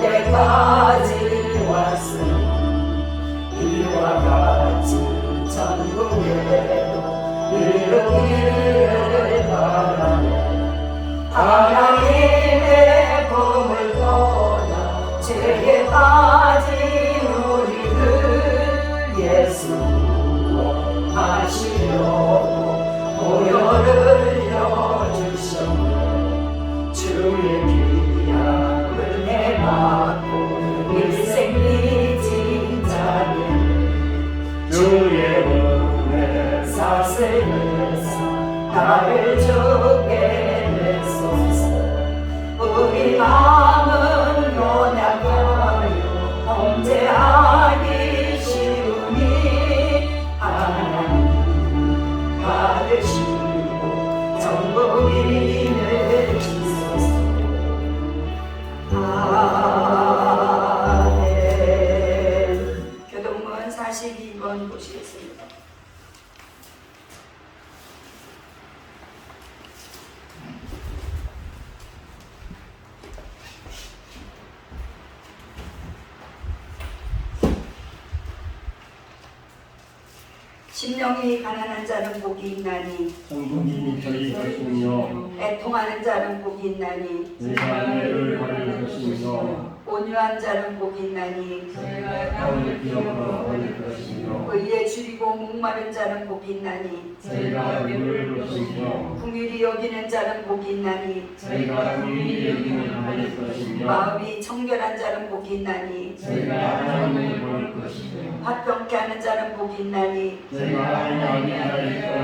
때까지 왔으니 이와 같이 전국에도 이루기를 바라네. 하나님의 품을 떠나 죄에 빠진 우리를 예수 구원하시려고 보혈을 흘려주셨네. 주의 귀한 은혜 받고 일생 믿진 자들 주의 은혜 사슬에서 나를 죽게 내소서. 우리 마음은 연약하여 범죄하기 쉬우니 하나님 받으시고 전부 인을 주소서. 아멘. 교동문 42번 보시겠습니다. 심령이 가난한 자는 복이 있나니 성부님이 저희 것이며 애통하는 자는 복이 있나니 내가 은혜를 받을 것이며 온유한 자는 복이 있나니 가운데 기업으로 얻을 것이며 의에 줄이고 목마른 자는 복이 있나니 저희가 누를 것이며 긍휼히 여기는 자는 복이 있나니 저희가 긍휼히 여김을 받을 것이며 마음이 청결한 자는 복이 있나니 저희가 하나님을 볼 것이며 화평케 하는 자는 복이 있나니 저희가 하나님의 나라를 이끌어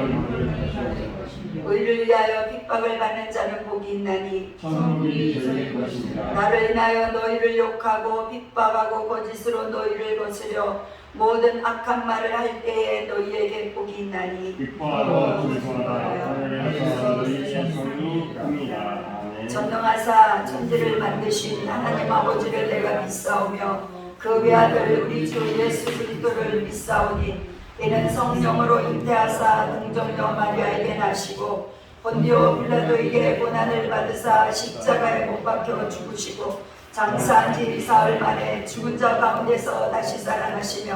것이며 의를 위하여 핍박을 받는 자는 복이 있나니 천국이 저희의 것입니다. 나를 인하여 너희를 욕하고 핍박하고 거짓으로 너희를 거스려 모든 악한 말을 할 때에 너희에게 복이 있나니 기뻐하고 즐거워하라. 하늘에서 너희 찬송이 납니다. 아멘. 전능하사 천지를 만드신 하나님 아버지를 내가 믿사오며 그 외아들 우리 주 예수 그리스도를 믿사오니 이는 성령으로 잉태하사 동정녀 마리아에게 나시고 본디오 빌라도에게 고난을 받으사 십자가에 못 박혀 죽으시고 장사한 지 사흘 만에 죽은 자 가운데서 다시 살아나시며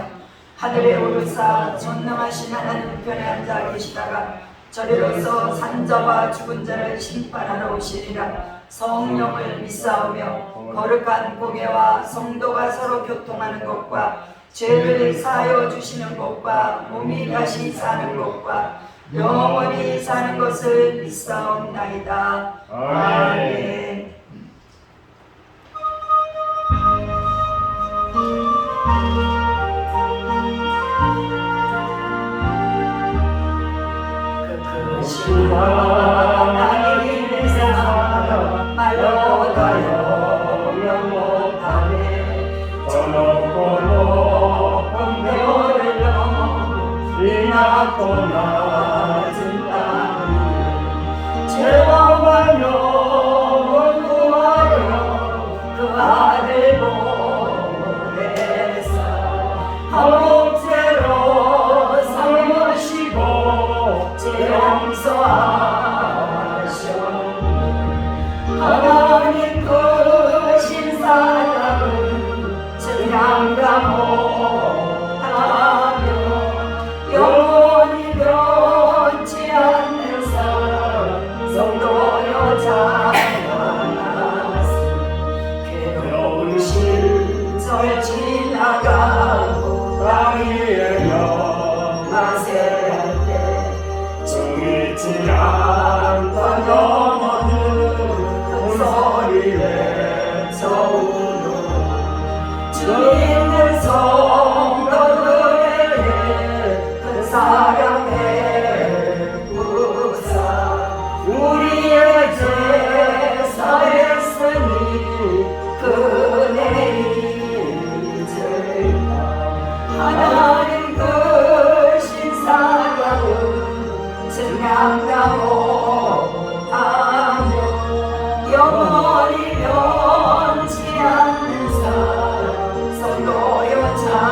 하늘에 오르사 전능하신 하나님 우편에 앉아 계시다가 저리로서 산자와 죽은 자를 심판하러 오시리라. 성령을 믿사오며 거룩한 공예와 성도가 서로 교통하는 것과 죄를 사하여 주시는 것과 몸이 다시 사는 것과 영원히 사는 것을 믿사옵나이다. 아멘. 그 크신 하나님의 사랑 말로 다 영영 못하네. 저 높고 높은 배월을 넘어 이 낮고 낮은 땅 위에 죄와 영을 구하여 그 아들 보내사 한목제로 삼으시고 죄 용서하셨네. 하나님 크신 사랑은 증량가 못하며 영원히 변치 않는 사랑 성도여 찬양하세. 괴로운 시절 지나가고 땅 위에 영화세할 때 정해지 않던 영혼은 큰 소리 외쳐오는 주님은 성도들에게 큰 사랑 베푸사 우리의 죄 사했으니 그네 잊을까. 하나님 크신 사랑은 증량가 못하며 영원히 변치 않는 사랑 성도여 찬양하세.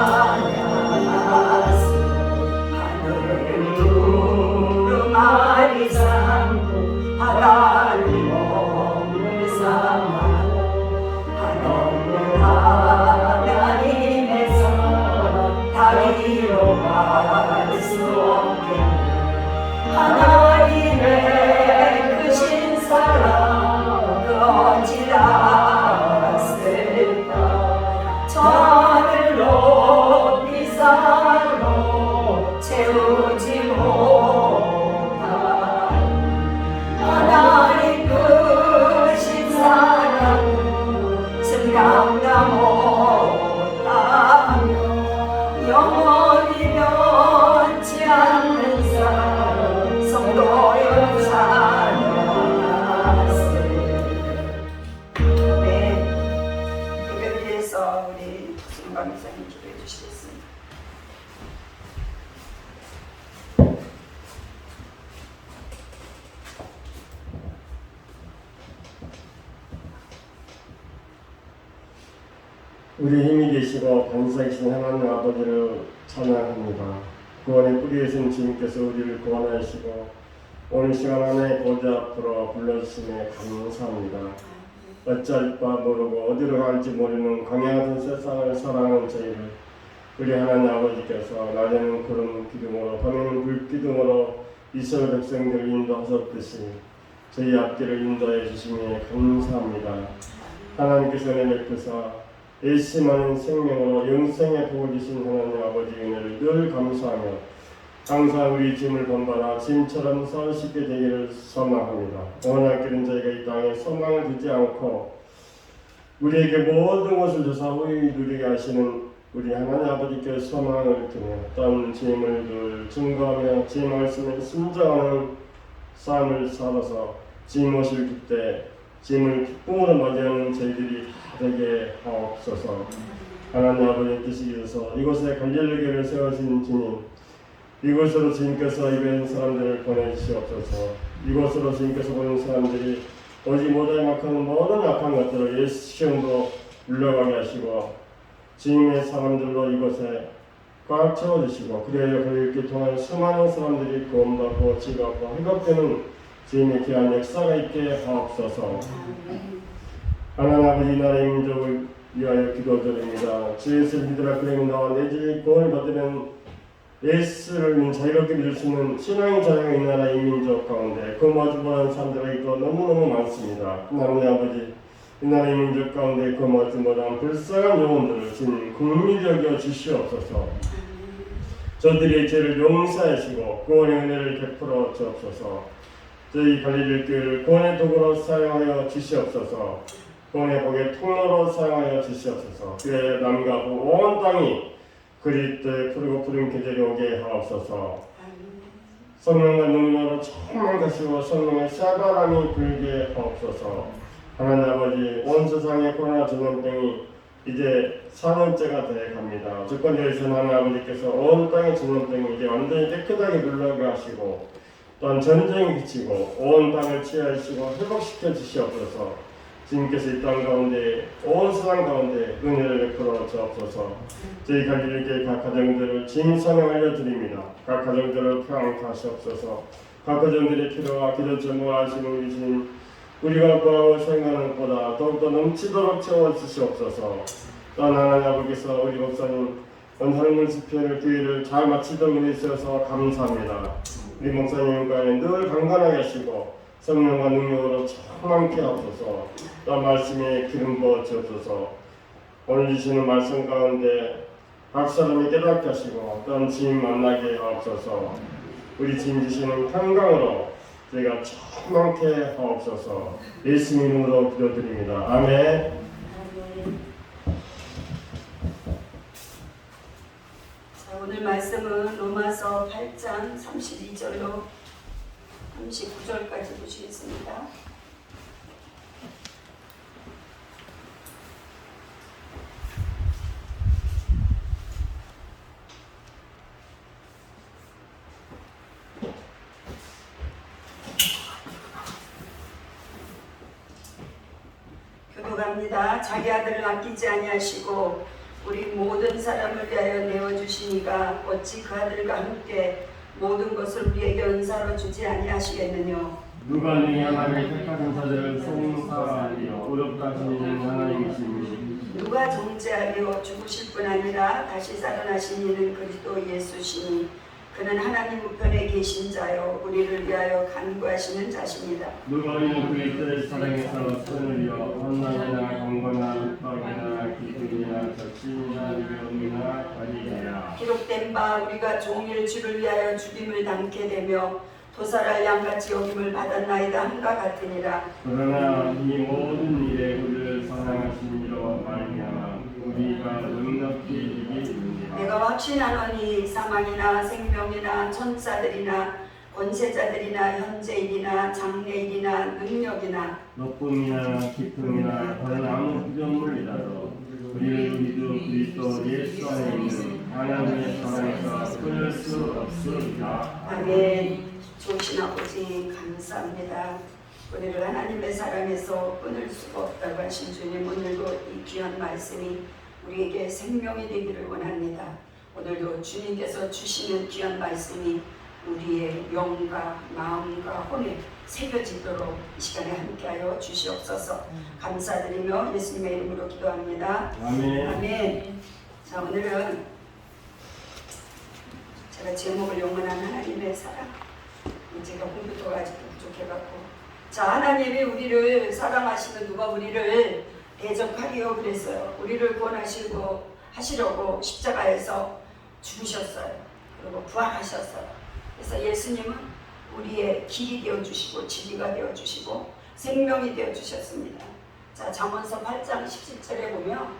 것을 감당하며 영원히 변치 않는 삶 성도여 찬양하세. 네, 예배를 위해서 우리 순간 목사님 기도해 주시겠습니다. 우리 힘이 되시고 권세이신 하나님 아버지를 찬양합니다. 구원의 뿌리이신 주님께서 우리를 구원하시고 오늘 시간 안에 보좌 앞으로 불러주심에 감사합니다. 어찌할 바 모르고 어디로 갈지 모르는 광야 같은 세상을 살아가는 저희를 우리 하나님 아버지께서 낮에는 구름 기둥으로 밤에는 불 기둥으로 이스라엘 백성들을 인도하셨듯이 저희 앞길을 인도해 주심에 감사합니다. 하나님께서 은혜를 베푸사 일심하는 생명으로 영생의 복을 주신 하나님 아버지 은혜를 늘 감사하며 항상 우리 짐을 본받아 짐처럼 서쉽게 되기를 소망합니다. 오늘 길은 저희가 이 땅에 소망을 두지 않고 우리에게 모든 것을 주사 우리 누리게 하시는 우리 하나님 아버지께 소망을 두며 어떤 짐을 늘 증거하며 제 말씀에 순종하는 삶을 살아서 짐 오실 그때 짐을 기쁨으로 맞이하는 저희들이 다 되게 하옵소서. 하나님 아버지 뜻이셔서 이곳에 갈릴리교를 세우신 주님, 이곳으로 주님께서 입은 사람들을 보내주시옵소서. 이곳으로 주님께서 보낸 사람들이 오지 못할 만큼 모든 악한 것들을 예수 시험으로 물러가게 하시고 주님의 사람들로 이곳에 꽉 채워주시고 그래야 그렇게 통한 수많은 사람들이 구원받고 지갑고 회복되는 주님의 귀한 역사가 있게 하옵소서. 하나님 아버지 나라의 민족을 위하여 기도드립니다. 주 예수를 믿으라 그러면 너와 내 집이 구원을 받으면 예수를 자유롭게 믿을 수 있는 신앙의 자유가 이 나라 이 민족 가운데 그 마주보는 사람들이 또 너무너무 많습니다. 하나님 아버지 이 나라 이 민족 가운데 그 마주보는 불쌍한 영혼들을 주님 긍휼히 여겨 주시옵소서. 저들의 죄를 용서하시고 구원의 은혜를 베풀어 주옵소서. 저희 갈릴리 교회를 구원의 도구로 사용하여 주시옵소서. 구원의 복의 통로로 사용하여 주시옵소서. 그의 남과 북 온 땅이 그리스도의 푸르고 푸른 계절이 오게 하옵소서. 성령과 능력으로 충만하시고 성령의 샤바람이 불게 하옵소서. 하나님 아버지 온 세상의 코로나 전염병이 이제 4년째가 되어갑니다. 주권자이신 하나님 아버지께서 온 땅의 전염병이 이제 완전히 깨끗하게 물러가게 하시고 또한 전쟁이 그치고 온 땅을 치유하시고 회복시켜 주시옵소서. 주님께서 이 땅 가운데 온 세상 가운데 은혜를 베풀어 주옵소서. 저희 갈릴리교회 각 가정들을 주님 사명 알려드립니다. 각 가정들을 평안케 하시옵소서. 각 가정들의 필요와 기도 제목을 아시는 우리 주님, 우리가 구하고 생각하는 것보다 더욱더 넘치도록 채워주시옵소서. 또한 하나님 아버지께서 우리 목사님 원하는 집회를 교회를 잘 마치도록 은혜 주셔서 감사합니다. 우리 목사님과 늘 강건하게 하시고 성령과 능력으로 충만케 하옵소서. 또 말씀에 기름 부어 주옵소서. 오늘 주시는 말씀 가운데 각 사람이 깨닫게 하시고 또한 주님 만나게 하옵소서. 우리 주님 주시는 평강으로 저희가 충만케 하옵소서. 예수 이름으로 기도드립니다. 아멘. 자, 오늘 말씀은 로마서 8장 32절로 39절까지 보시겠습니다. 교도갑니다. 자기 아들을 아끼지 아니하시고 우리 모든 사람을 위하여 내어주시니가 어찌 그 아들과 함께 모든 것을 우리에게 은사로 주지 아니하시겠느냐. 누가 능히 하나님의 택하신 자들을 송사하리요 의롭다 하시는 하나님이시니 누가 정죄하리요. 죽으실 뿐 아니라 다시 살아나신 이는 그리스도 예수시니 그는 하나님 우편에 계신 자요 우리를 위하여 간구하시는 자십니다. 누가 이는 그리스도의 사랑에서 선을이여 환난이나 강건이나 핍박이나 기근이나 적신이나 위험이나 관이냐 기록된 바 우리가 종일 주를 위하여 죽임을 당케 되며 도살할 양같이 여김을 받았나이다 함과 같으니라. 그러나 이 모든 일에 우리를 사랑하신 이로 확신하노니 사망이나 생명이나 천사들이나 권세자들이나 현재일이나 장래일이나 능력이나 높음이나 깊음이나 다른 아무 구조물이라도 우리를 믿어 그리스도 예수 안에 있는 하나님의 사랑에서 끊을 수 없으리라. 아멘. 좋으신 아버지 감사합니다. 우리를 하나님의 사랑에서 끊을 수가 없다고 하신 주님, 오늘도 이 귀한 말씀이 우리에게 생명이 되기를 원합니다. 오늘도 주님께서 주시는 귀한 말씀이 우리의 영과 마음과 혼에 새겨지도록 이 시간에 함께하여 주시옵소서. 감사드리며 예수님의 이름으로 기도합니다. 아멘. 아멘. 자, 오늘은 제가 제목을 영원한 하나님의 사랑, 제가 공부도 아직도 부족해갖고, 자, 하나님이 우리를 사랑하시면 누가 우리를 대적하리요 그랬어요. 우리를 구원하시고 하시려고 십자가에서 죽으셨어요. 그리고 부활하셨어요. 그래서 예수님은 우리의 길이 되어주시고 진리가 되어주시고 생명이 되어주셨습니다. 자, 잠언서 8장 17절에 보면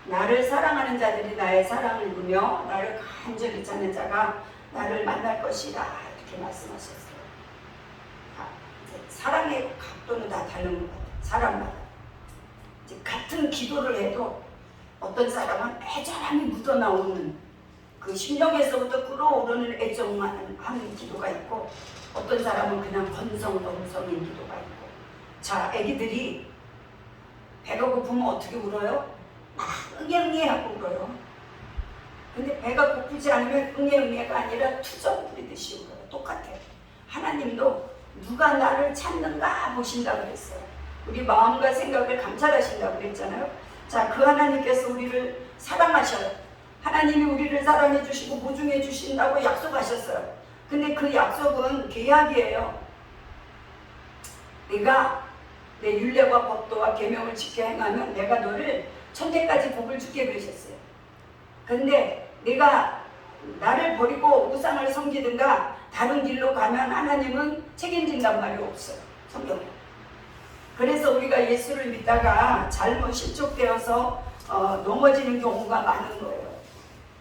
나를 사랑하는 자들이 나의 사랑을 이루며 나를 간절히 찾는 자가 나를 만날 것이라 이렇게 말씀하셨어요. 사랑의 각도는 다 다른 것 같아요. 사람마다. 이제 같은 기도를 해도 어떤 사람은 애절함이 묻어나오는 그 심령에서부터 끓어오르는 애정하는 기도가 있고, 어떤 사람은 그냥 건성동성인 기도가 있고. 자, 애기들이 배가 고프면 어떻게 울어요? 막 응애응애하고 울어요. 근데 배가 고프지 않으면 응애응애가 아니라 투정 부리듯이 울어요. 똑같아요. 하나님도 누가 나를 찾는가 보신다 그랬어요. 우리 마음과 생각을 감찰하신다 그랬잖아요. 자, 그 하나님께서 우리를 사랑하셔요. 하나님이 우리를 사랑해 주시고 보증해 주신다고 약속하셨어요. 근데 그 약속은 계약이에요. 내가 내 율례와 법도와 계명을 지켜 행하면 내가 너를 천대까지 복을 주게 그러셨어요. 근데 내가 나를 버리고 우상을 섬기든가 다른 길로 가면 하나님은 책임진단 말이 없어요. 성경에. 그래서 우리가 예수를 믿다가 잘못 실족되어서 넘어지는 경우가 많은 거예요.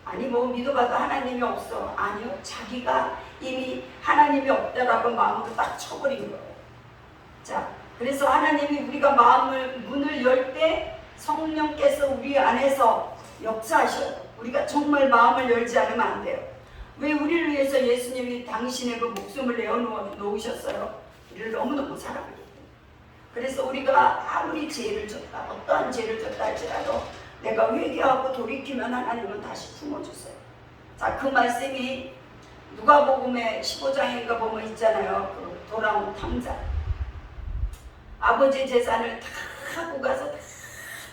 아니 뭐 믿어봐도 하나님이 없어. 아니요. 자기가 이미 하나님이 없다라고 마음으로 딱 쳐버린 거예요. 자, 그래서 하나님이 우리가 문을 열 때 성령께서 우리 안에서 역사하셔요. 우리가 정말 마음을 열지 않으면 안 돼요. 왜 우리를 위해서 예수님이 당신의 그 목숨을 내어놓으셨어요? 우리를 너무너무 사랑하기 때문에. 그래서 우리가 아무리 죄를 졌다, 어떠한 죄를 졌다 할지라도 내가 회개하고 돌이키면 하나님은 다시 품어주세요. 자, 그 말씀이 누가복음의 15장인가 보면 있잖아요. 그 돌아온 탕자. 아버지 재산을 다 하고 가서 다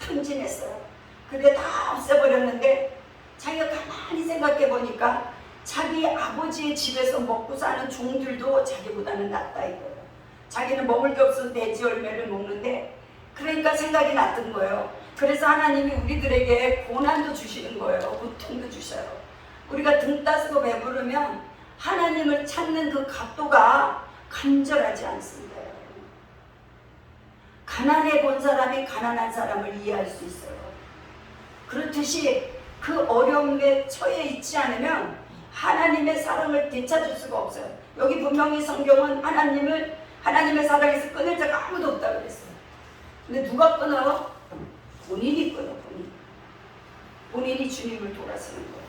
탕진했어요. 근데 다 없애버렸는데 자기가 가만히 생각해 보니까 자기 아버지의 집에서 먹고 사는 종들도 자기보다는 낫다 이거예요. 자기는 먹을 게 없어서 돼지 열매를 먹는데, 그러니까 생각이 났던 거예요. 그래서 하나님이 우리들에게 고난도 주시는 거예요. 고통도 주셔요. 우리가 등 따스고 배부르면 하나님을 찾는 그 각도가 간절하지 않습니다. 가난해 본 사람이 가난한 사람을 이해할 수 있어요. 그렇듯이 그 어려움에 처해 있지 않으면 하나님의 사랑을 되찾을 수가 없어요. 여기 분명히 성경은 하나님의 사랑에서 끊을 자가 아무도 없다 그랬어요. 근데 누가 끊어요? 본인이 끊어. 본인이 주님을 돌아서는 거예요.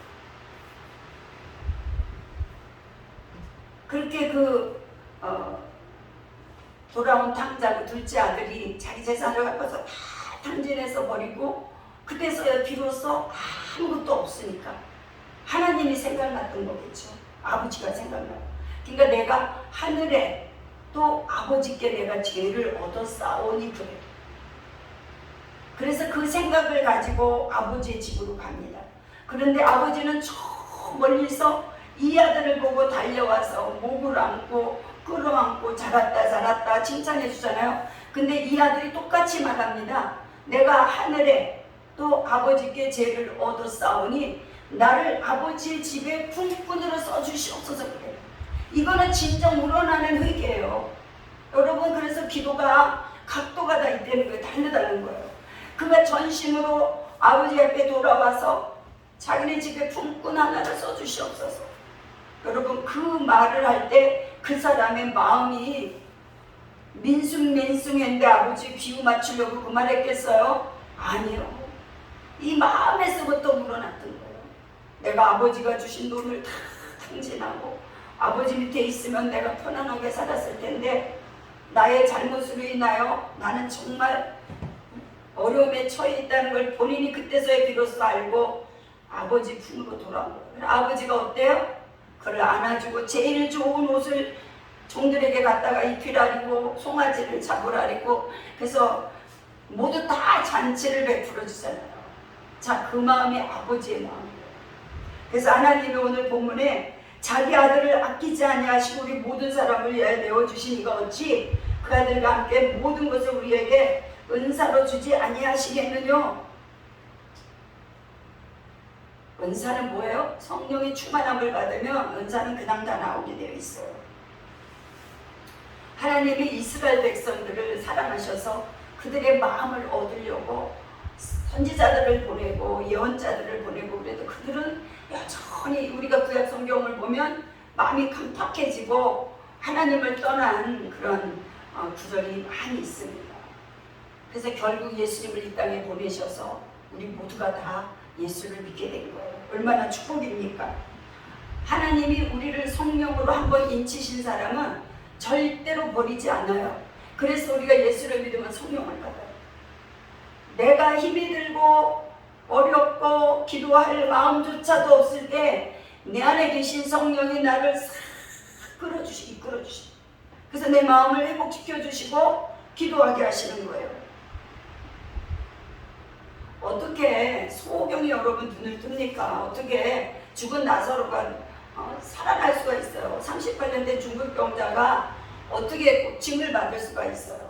그렇게 돌아온 탕자고 둘째 아들이 자기 재산을 갖고서 다 탕진해서 버리고, 그때서야 비로소 아무것도 없으니까 하나님이 생각났던 거겠죠. 아버지가 생각나고. 그러니까 내가 하늘에 또 아버지께 내가 죄를 얻었사오니 그래. 그래서 그 생각을 가지고 아버지의 집으로 갑니다. 그런데 아버지는 저 멀리서 이 아들을 보고 달려와서 목을 안고 끌어안고 잘했다 칭찬해 주잖아요. 근데 이 아들이 똑같이 말합니다. 내가 하늘에 또 아버지께 죄를 얻었사오니 나를 아버지의 집에 품꾼으로 써주시옵소서 그래요. 이거는 진정 우러나는 회개예요. 여러분, 그래서 기도가 각도가 다 있다는 거예요. 다르다는 거예요. 그가 전심으로 아버지 앞에 돌아와서 자기네 집에 품꾼 하나를 써주시옵소서. 여러분, 그 말을 할 때 그 사람의 마음이 민숭민숭했는데 아버지 비유 맞추려고 그 말 했겠어요? 아니요. 이 마음에서부터 우러났던 거예요. 내가 아버지가 주신 돈을 다 탕진하고 아버지 밑에 있으면 내가 편안하게 살았을 텐데 나의 잘못으로 인하여 나는 정말 어려움에 처해 있다는 걸 본인이 그때서야 비로소 알고 아버지 품으로 돌아온 거예요. 아버지가 어때요? 그를 안아주고 제일 좋은 옷을 종들에게 갖다가 입히라리고 송아지를 잡으라리고 그래서 모두 다 잔치를 베풀어 주잖아요. 자, 그 마음이 아버지의 마음이에요. 그래서 하나님이 오늘 본문에 자기 아들을 아끼지 아니하시고 우리 모든 사람을 위하여 내어주시니가 어찌 그 아들과 함께 모든 것을 우리에게 은사로 주지 아니하시겠느냐. 은사는 뭐예요? 성령의 충만함을 받으면 은사는 그냥 다 나오게 되어 있어요. 하나님이 이스라엘 백성들을 사랑하셔서 그들의 마음을 얻으려고 선지자들을 보내고 예언자들을 보내고 그래도 그들은 여전히 우리가 구약 성경을 보면 마음이 강팍해지고 하나님을 떠난 그런 구절이 많이 있습니다. 그래서 결국 예수님을 이 땅에 보내셔서 우리 모두가 다 예수를 믿게 된 거예요. 얼마나 축복입니까? 하나님이 우리를 성령으로 한번 인치신 사람은 절대로 버리지 않아요. 그래서 우리가 예수를 믿으면 성령을 받아요. 내가 힘이 들고 어렵고 기도할 마음조차도 없을 때 내 안에 계신 성령이 나를 싹 이끌어주시. 그래서 내 마음을 회복시켜주시고 기도하게 하시는 거예요. 어떻게 소경이 여러분 눈을 뜹니까? 어떻게 죽은 나사로가 살아날 수가 있어요? 38년 된 중풍병자가 어떻게 고침을 받을 수가 있어요?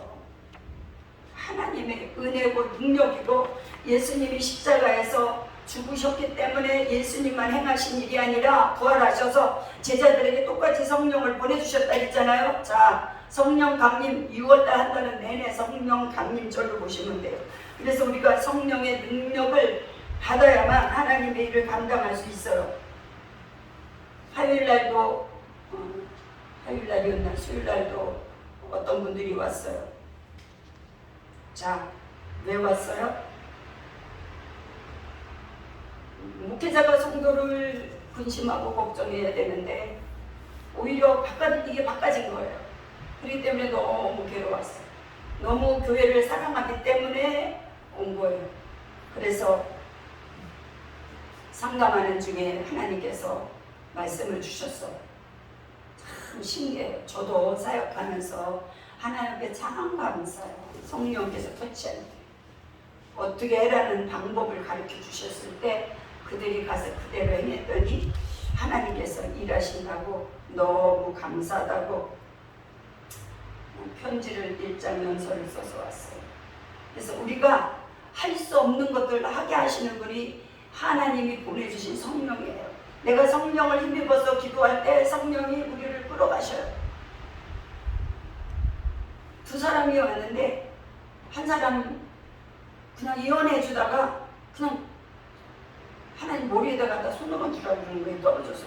하나님의 은혜고 능력이고 예수님이 십자가에서 죽으셨기 때문에 예수님만 행하신 일이 아니라 부활하셔서 제자들에게 똑같이 성령을 보내주셨다 했잖아요. 자, 성령 강림 6월달 한 달은 내내 성령 강림절로 보시면 돼요. 그래서 우리가 성령의 능력을 받아야만 하나님의 일을 감당할 수 있어요. 화요일날도 화요일날이었나 수요일날도 어떤 분들이 왔어요. 자, 왜 왔어요? 목회자가 성도를 근심하고 걱정해야 되는데 오히려 이게 바꿔진 거예요. 그렇기 때문에 너무 괴로웠어요. 너무 교회를 사랑하기 때문에 온 거예요. 그래서 상담하는 중에 하나님께서 말씀을 주셨어요. 참 신기해요. 저도 사역하면서 하나님께 참 감사해요. 성령께서 터치할 때 어떻게 해라는 방법을 가르쳐 주셨을 때 그들이 가서 그대로 행했더니 하나님께서 일하신다고 너무 감사하다고 편지를 1장 연서를 써서 왔어요. 그래서 우리가 할 수 없는 것들을 하게 하시는 분이 하나님이 보내주신 성령이에요. 내가 성령을 힘입어서 기도할 때 성령이 우리를 끌어가셔요. 두 사람이 왔는데 한 사람 그냥 예언해 주다가 그냥 하나님 머리에다 갖다 손을 얹으라고 그러는 거예요. 떨어져서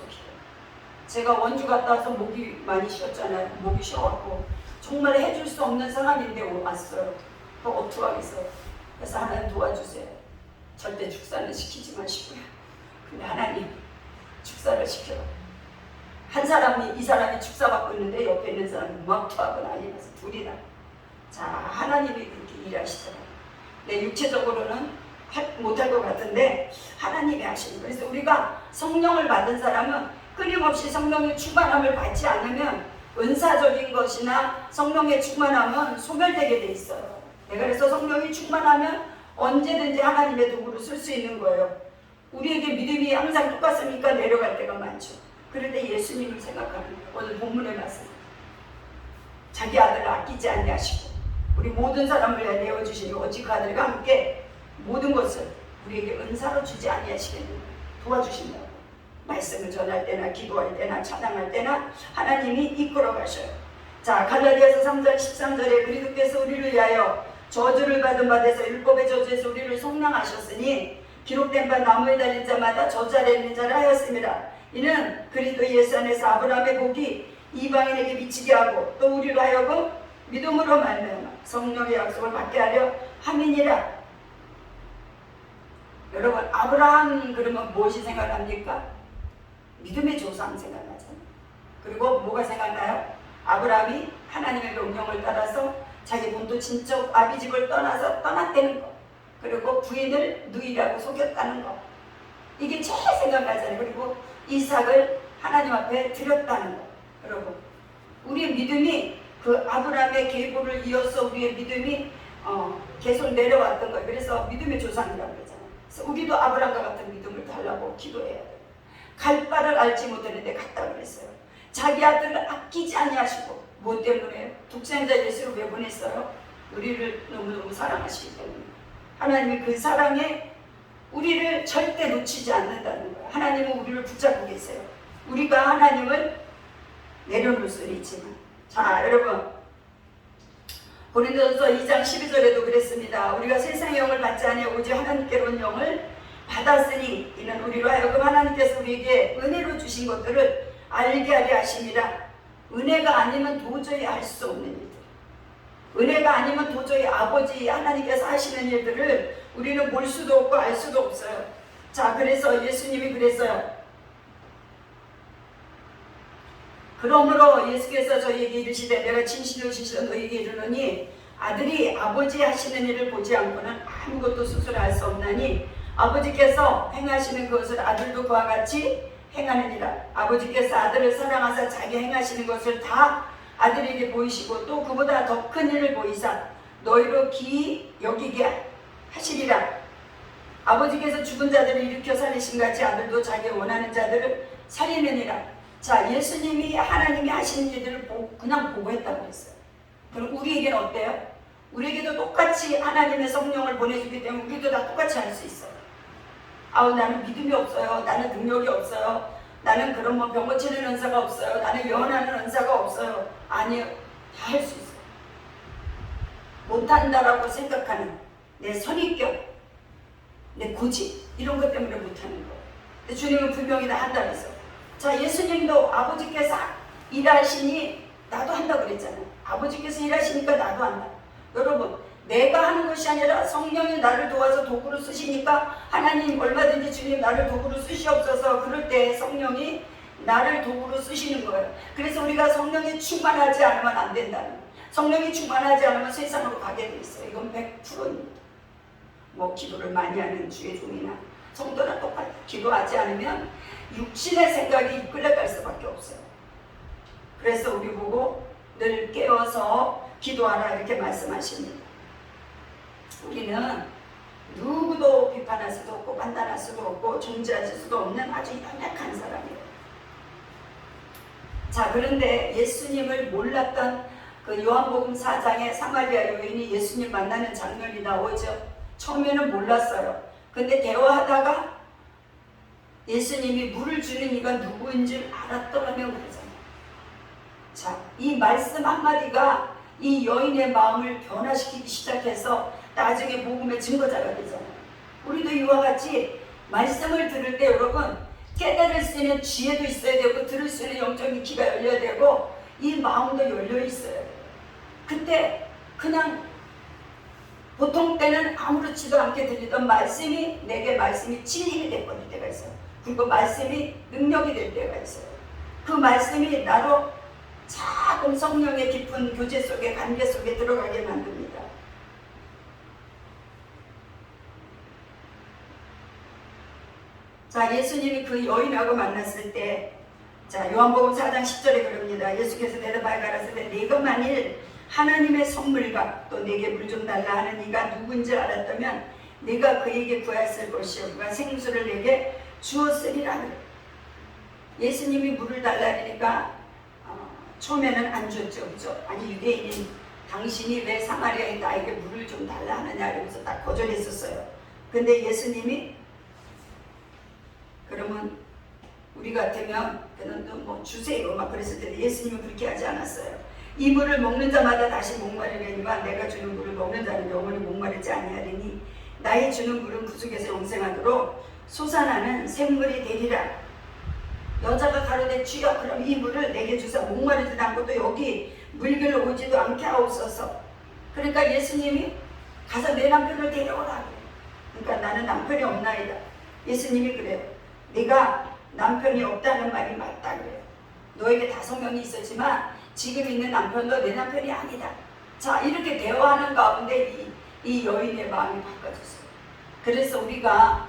제가 원주 갔다 와서 목이 많이 쉬었잖아요. 목이 쉬어갖고 정말 해줄 수 없는 사람인데 왔어요. 그럼 어떡하겠어요? 그래서 하나님 도와주세요. 절대 축사는 시키지 마시고요. 근데 하나님 축사를 시켜요. 한 사람이 이 사람이 축사 받고 있는데 옆에 있는 사람이 막투하고 난리 나서 둘이 다. 자, 하나님이 그렇게 일하시더라고요. 내 육체적으로는 못할 것 같은데 하나님이 하시는 거예요. 그래서 우리가 성령을 받은 사람은 끊임없이 성령의 충만함을 받지 않으면 은사적인 것이나 성령의 충만함은 소멸되게 돼 있어요. 내가 그래서 성령이 충만하면 언제든지 하나님의 도구로 쓸 수 있는 거예요. 우리에게 믿음이 항상 똑같습니까? 내려갈 때가 많죠. 그럴 때 예수님을 생각하는 거예요. 오늘 본문의 말씀. 자기 아들을 아끼지 아니하시고 우리 모든 사람을 위해 내어주시니 오직 그 아들과 함께 모든 것을 우리에게 은사로 주지 아니하시겠느냐. 도와주신다고. 말씀을 전할 때나 기도할 때나 찬양할 때나 하나님이 이끌어 가셔요. 자, 갈라디아서 3장 13절에 그리스도께서 우리를 위하여 저주를 받은 바 되서 율법의 저주에서 우리를 속량하셨으니 기록된 바 나무에 달린 자마다 저자리에 있는 자라 하였습니다. 이는 그리스도 예수 안에서 아브라함의 복이 이방인에게 미치게 하고 또 우리로 하여금 믿음으로 말미암아 성령의 약속을 받게 하려 함이니라. 여러분, 아브라함 그러면 무엇이 생각납니까? 믿음의 조상 생각나잖아요. 그리고 뭐가 생각나요? 아브라함이 하나님의 명령을 따라서 자기 본토 친척 아비집을 떠나서 떠났다는 거, 그리고 부인을 누이라고 속였다는 거, 이게 제일 생각나잖아요. 그리고 이삭을 하나님 앞에 드렸다는 거. 여러분, 우리의 믿음이 그 아브라함의 계보를 이어서 우리의 믿음이 계속 내려왔던 거예요. 그래서 믿음의 조상이라고 그러잖아요. 그래서 우리도 아브라함과 같은 믿음을 달라고 기도해야 돼요. 갈 바를 알지 못했는데 갔다 그랬어요. 자기 아들을 아끼지 아니하시고, 뭐 때문에? 독생자 예수를 왜 보냈어요? 우리를 너무너무 사랑하시기 때문에. 하나님이 그 사랑에 우리를 절대 놓치지 않는다는 거예요. 하나님은 우리를 붙잡고 계세요. 우리가 하나님을 내려놓을 수는 있지만. 자, 여러분, 고린도전서 2장 12절에도 그랬습니다. 우리가 세상의 영을 받지 아니하고 오직 하나님께로 온 영을 받았으니 이는 우리로 하여금 하나님께서 우리에게 은혜로 주신 것들을 알게 하려 하심이라. 은혜가 아니면 도저히 알 수 없는 일들, 은혜가 아니면 도저히 아버지 하나님께서 하시는 일들을 우리는 볼 수도 없고 알 수도 없어요. 자, 그래서 예수님이 그랬어요. 그러므로 예수께서 저희에게 이르시되 내가 진실로 진실로 너희에게 이르노니 아들이 아버지 하시는 일을 보지 않고는 아무것도 스스로 알 수 없나니 아버지께서 행하시는 것을 아들도 그와 같이 행하느니라. 아버지께서 아들을 사랑하사 자기 행하시는 것을 다 아들에게 보이시고 또 그보다 더 큰 일을 보이사 너희로 기이 여기게 하시리라. 아버지께서 죽은 자들을 일으켜 살리신 같이 아들도 자기 원하는 자들을 살리느니라. 자, 예수님이 하나님이 하시는 일들을 그냥 보고 했다고 했어요. 그럼 우리에게는 어때요? 우리에게도 똑같이 하나님의 성령을 보내주기 때문에 우리도 다 똑같이 할 수 있어요. 아우, 나는 믿음이 없어요. 나는 능력이 없어요. 나는 그런 뭐 병 고치는 은사가 없어요. 나는 예언하는 은사가 없어요. 아니요, 다 할 수 있어요. 못한다라고 생각하는 내 선입견, 내 고집, 이런 것 때문에 못하는 거예요. 근데 주님은 분명히 다 한다 그랬어요. 자, 예수님도 아버지께서 일하시니 나도 한다고 그랬잖아요. 아버지께서 일하시니까 나도 한다. 여러분, 내가 하는 것이 아니라 성령이 나를 도와서 도구로 쓰시니까 하나님 얼마든지 주님 나를 도구로 쓰시옵소서. 그럴 때 성령이 나를 도구로 쓰시는 거예요. 그래서 우리가 성령에 충만하지 않으면 안 된다는 거예요. 성령이 충만하지 않으면 세상으로 가게 돼 있어요. 이건 100%입니다. 뭐 기도를 많이 하는 주의 종이나 성도나 똑같아요. 기도하지 않으면 육신의 생각이 이끌려갈 수밖에 없어요. 그래서 우리 보고 늘 깨어서 기도하라 이렇게 말씀하십니다. 우리는 누구도 비판할 수도 없고 판단할 수도 없고 존재할 수도 없는 아주 연약한 사람이에요. 자, 그런데 예수님을 몰랐던 그 요한복음 4장에 사마리아 여인이 예수님 만나는 장면이 나오죠. 처음에는 몰랐어요. 근데 대화하다가 예수님이 물을 주는 이가 누구인 줄 알았더라면 그러잖아요. 자, 이 말씀 한마디가 이 여인의 마음을 변화시키기 시작해서 나중에 복음의 증거자가 되잖아요. 우리도 이와 같이 말씀을 들을 때 여러분 깨달을 수 있는 지혜도 있어야 되고 들을 수 있는 영적인 귀가 열려야 되고 이 마음도 열려 있어야 돼요. 그때 그냥 보통 때는 아무렇지도 않게 들리던 말씀이 내게 말씀이 진리가 되버릴 때가 있어요. 그리고 말씀이 능력이 될 때가 있어요. 그 말씀이 나로 자꾸 성령의 깊은 교제 속에 관계 속에 들어가게 만듭니다. 자, 예수님이 그 여인하고 만났을 때, 자, 요한복음 4장 10절에 그럽니다. 예수께서 대답하여 가라사대 네가 만일 하나님의 선물과 또 내게 물 좀 달라 하는 이가 누군지 알았다면 네가 그에게 구했을 것이요 그가 생수를 내게 주었으리라. 예수님이 물을 달라니까 처음에는 안 줬죠, 그죠? 아니 유대인인 당신이 왜 사마리아인 나에게 물을 좀 달라 하느냐 이러면서 딱 거절했었어요. 근데 예수님이 그러면 우리 같으면 그는 또 뭐 주세요 막 그랬을 텐데 예수님은 그렇게 하지 않았어요. 이 물을 먹는 자마다 다시 목마르려니와 내가 주는 물을 먹는 자는 영원히 목마르지 아니하리니 나의 주는 물은 그 속에서 영생하도록 솟아나는 샘물이 되리라. 여자가 가로되 주여 그럼 이 물을 내게 주사 목마르지도 않고도 여기 물길로 오지도 않게 하옵소서. 그러니까 예수님이 가서 내 남편을 데려오라 그래요. 그러니까 나는 남편이 없나이다. 예수님이 그래요. 네가 남편이 없다는 말이 맞다 그래요. 너에게 5명이 있었지만 지금 있는 남편도 내 남편이 아니다. 자, 이렇게 대화하는 가운데 이 여인의 마음이 바꿔졌어요. 그래서 우리가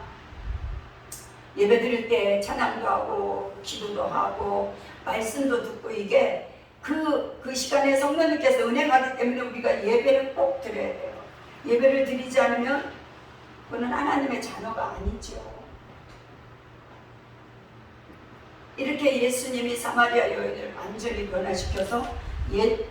예배 드릴 때 찬양도 하고 기도도 하고 말씀도 듣고 이게 그 시간에 성령님께서 은행하기 때문에 우리가 예배를 꼭 드려야 돼요. 예배를 드리지 않으면 그거는 하나님의 자녀가 아니죠. 이렇게 예수님이 사마리아 여인을 완전히 변화시켜서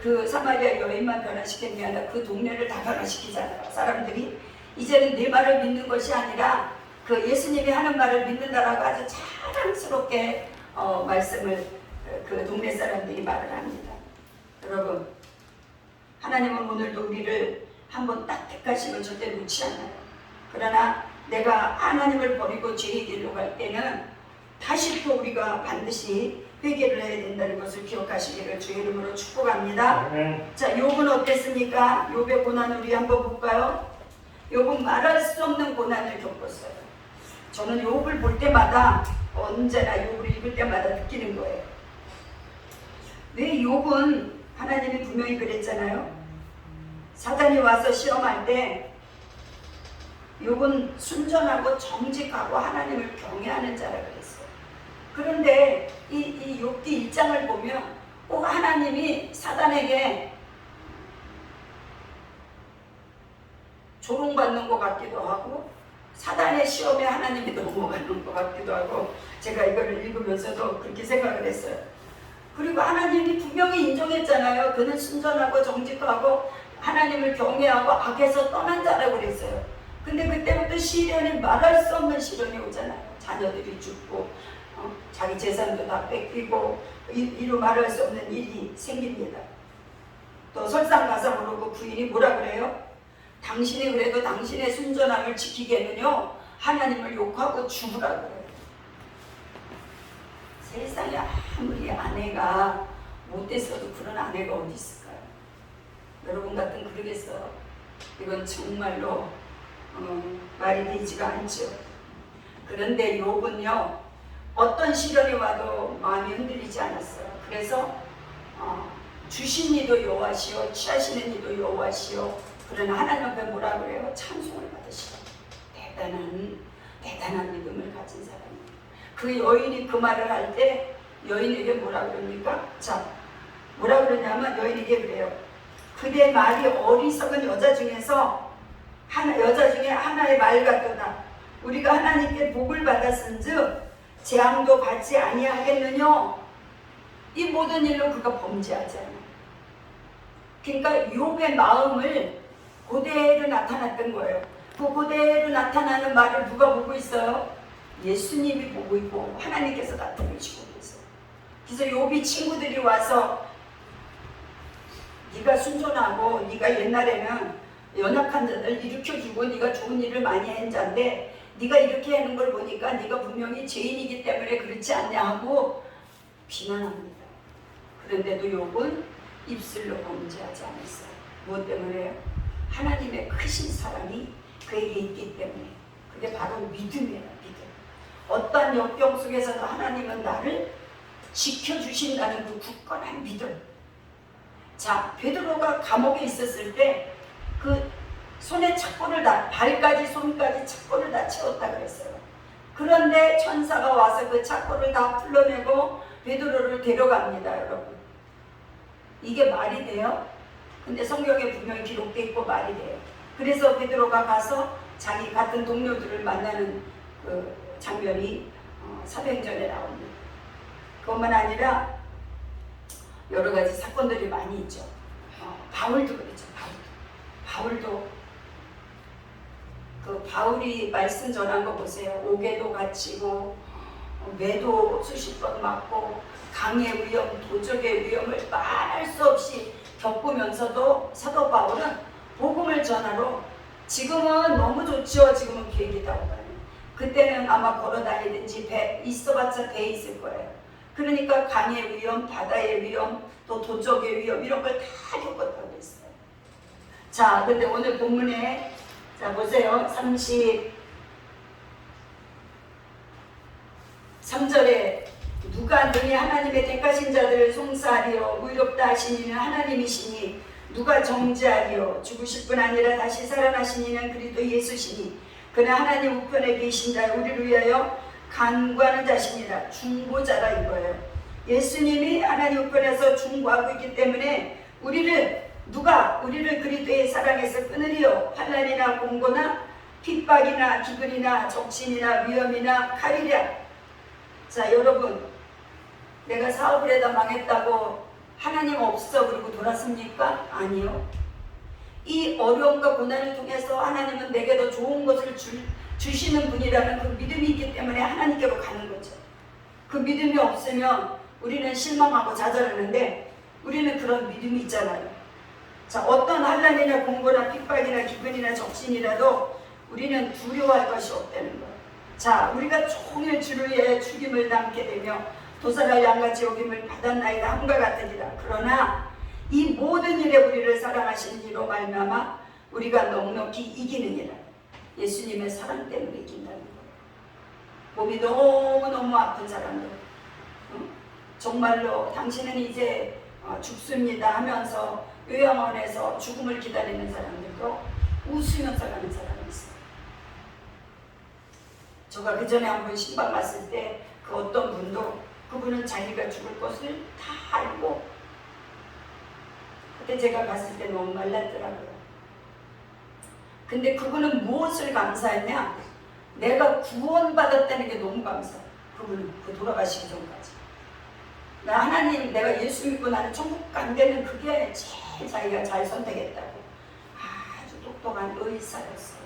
그 사마리아 여인만 변화시키는 게 아니라 그 동네를 다 변화시키잖아요. 사람들이 이제는 내 말을 믿는 것이 아니라 그 예수님이 하는 말을 믿는다라고 아주 자랑스럽게 말씀을 그 동네 사람들이 말을 합니다. 여러분, 하나님은 오늘도 우리를 한번 딱 택하시면 절대 놓지 않아요. 그러나 내가 하나님을 버리고 죄의 길로 갈 때는 다시 또 우리가 반드시 회개를 해야 된다는 것을 기억하시기를 주의 이름으로 축복합니다. 자, 욥은 어땠습니까? 욥의 고난을 우리 한번 볼까요? 욥은 말할 수 없는 고난을 겪었어요. 저는 욥을 볼 때마다 언제나 욥을 읽을 때마다 느끼는 거예요. 왜 욥은 하나님이 분명히 그랬잖아요. 사단이 와서 시험할 때 욥은 순전하고 정직하고 하나님을 경외하는 자라 그랬어요. 그런데 이 욥기 1장을 보면 꼭 하나님이 사단에게 조롱받는 것 같기도 하고 사단의 시험에 하나님이 넘어가는 것 같기도 하고 제가 이걸 읽으면서도 그렇게 생각을 했어요. 그리고 하나님이 분명히 인정했잖아요. 그는 순전하고 정직하고 하나님을 경외하고 악에서 떠난 자라고 그랬어요. 근데 그때부터 시련이 말할 수 없는 시련이 오잖아요. 자녀들이 죽고 자기 재산도 다 뺏기고 이루 말할 수 없는 일이 생깁니다. 또 설상가상으로 그 부인이 뭐라 그래요? 당신이 그래도 당신의 순전함을 지키게는요 하나님을 욕하고 죽으라 그래요. 세상에 아무리 아내가 못됐어도 그런 아내가 어디 있을까요? 여러분 같은 그러겠어요. 이건 정말로 말이 되지가 않죠. 그런데 욥은요 어떤 시련이 와도 마음이 흔들리지 않았어요. 그래서 주신 이도 여호와시오 취하시는 이도 여호와시오. 그러나 하나님 앞에 뭐라 그래요? 찬송을 받으시라. 대단한 믿음을 가진 사람입니다. 그 여인이 그 말을 할 때 여인에게 뭐라 그럽니까? 자, 뭐라 그러냐면 여인에게 그래요. 그대 말이 어리석은 여자 중에서 여자 중에 하나의 말 같도다. 우리가 하나님께 복을 받았은즉 재앙도 받지 아니하겠느냐? 이 모든 일로 그가 범죄하지 않아요. 그러니까 욥의 마음을 그대로 나타났던 거예요. 그 그대로 나타나는 말을 누가 보고 있어요? 예수님이 보고 있고 하나님께서 나타내시고 있어요. 그래서 욥이 친구들이 와서 네가 순전하고 네가 옛날에는 연약한 자들 일으켜주고 네가 좋은 일을 많이 한 자인데 네가 이렇게 하는 걸 보니까 네가 분명히 죄인이기 때문에 그렇지 않냐 하고 비난합니다. 그런데도 욥은 입술로 범죄하지 않았어요. 무엇 때문에요? 하나님의 크신 사랑이 그에게 있기 때문에. 그게 바로 믿음이에요. 믿음. 어떠한 역경 속에서도 하나님은 나를 지켜주신다는 그 굳건한 믿음. 자, 베드로가 감옥에 있었을 때 그 손에 착고를 다, 발까지 손까지 착고를 다 채웠다 그랬어요. 그런데 천사가 와서 그 착고를 다 풀러내고 베드로를 데려갑니다, 여러분. 이게 말이 돼요? 근데 성경에 분명히 기록되어 있고 말이 돼요. 그래서 베드로가 가서 자기 같은 동료들을 만나는 그 장면이 사도행전에 나옵니다. 그것만 아니라 여러 가지 사건들이 많이 있죠. 바울도 그랬죠. 바울도 그 바울이 말씀 전한 거 보세요. 옥에도 갇히고 매도 수십 번 맞고 강의 위험, 도적의 위험을 말할 수 없이 겪으면서도 사도 바울은 복음을 전하러 지금은 너무 좋죠. 지금은 비행기 타고 가요. 그때는 아마 걸어 다니든지 배 있어봤자 배 있을 거예요. 그러니까 강의 위험, 바다의 위험, 또 도적의 위험 이런 걸 다 겪었다고 했어요. 자, 근데 오늘 본문에 자 보세요. 33절에 누가 너희 하나님의 택하신 자들을 송사하리요 의롭다 하신 이는 하나님이시니 누가 정죄하리요 죽으실 뿐 아니라 다시 살아나신 이는 그리스도 예수시니 그는 하나님 우편에 계신 자 우리를 위하여 간구하는 자시니라. 중보자라 이거예요. 예수님이 하나님 우편에서 중보하고 있기 때문에 누가 우리를 그리스도의 사랑에서 끊으리요 환난이나 공고나 핍박이나 기근이나 적신이나 위험이나 칼이랴. 자 여러분, 내가 사업을 해다 망했다고 하나님 없어 그러고 돌았습니까? 아니요. 이 어려움과 고난을 통해서 하나님은 내게 더 좋은 것을 주시는 분이라는 그 믿음이 있기 때문에 하나님께로 가는 거죠. 그 믿음이 없으면 우리는 실망하고 좌절하는데 우리는 그런 믿음이 있잖아요. 자, 어떤 환난이나 공고나 핍박이나 기근이나 적신이라도 우리는 두려워할 것이 없다는 거예요. 자, 우리가 종일 주를 위해 죽임을 당게 되며 도살할 양같이 여김을 받았나이다 함과 같으리라. 그러나 이 모든 일에 우리를 사랑하시는 이로 말미암아 우리가 넉넉히 이기느니라. 예수님의 사랑 때문에 이긴다는 거예요. 몸이 너무너무 아픈 사람들, 정말로 당신은 이제 죽습니다 하면서 요양원에서 죽음을 기다리는 사람들도 웃으면서 가는 사람이 있어요. 제가 그 전에 한번 신방 갔을 때 그 어떤 분도 그분은 자기가 죽을 것을 다 알고 그때 제가 갔을 때 너무 말랐더라고요. 근데 그분은 무엇을 감사했냐? 내가 구원받았다는 게 너무 감사해요. 그분은 그 돌아가시기 전까지. 나 하나님 내가 예수 믿고 나는 천국 간다는 그게 제일 자기가 잘 선택했다고. 아주 똑똑한 의사였어요.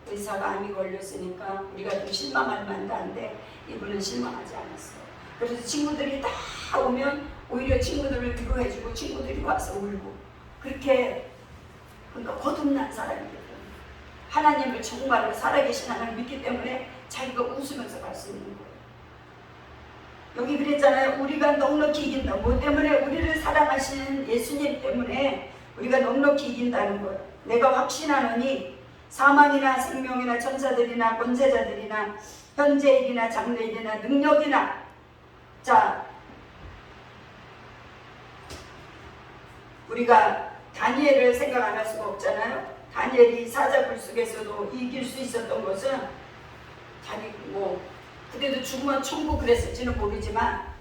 의사가 암이 걸렸으니까 우리가 좀 실망할 만도 한데 이분은 실망하지 않았어요. 그래서 친구들이 다 오면 오히려 친구들을 위로해주고 친구들이 와서 울고 그렇게 그러니까 거듭난 사람이거든요. 하나님을 정말로 살아계신 하나님을 믿기 때문에 자기가 웃으면서 갈 수 있는 거예요. 여기 그랬잖아요. 우리가 넉넉히 이긴다. 뭐 때문에? 우리를 사랑하시는 예수님 때문에 우리가 넉넉히 이긴다는 거예요. 내가 확신하노니 사망이나 생명이나 천사들이나 권세자들이나 현재일이나 장래일이나 능력이나 자 우리가 다니엘을 생각 안 할 수가 없잖아요. 다니엘이 사자굴 속에서도 이길 수 있었던 것은 자기 뭐 그때도 죽으면 천국 그랬을지는 모르지만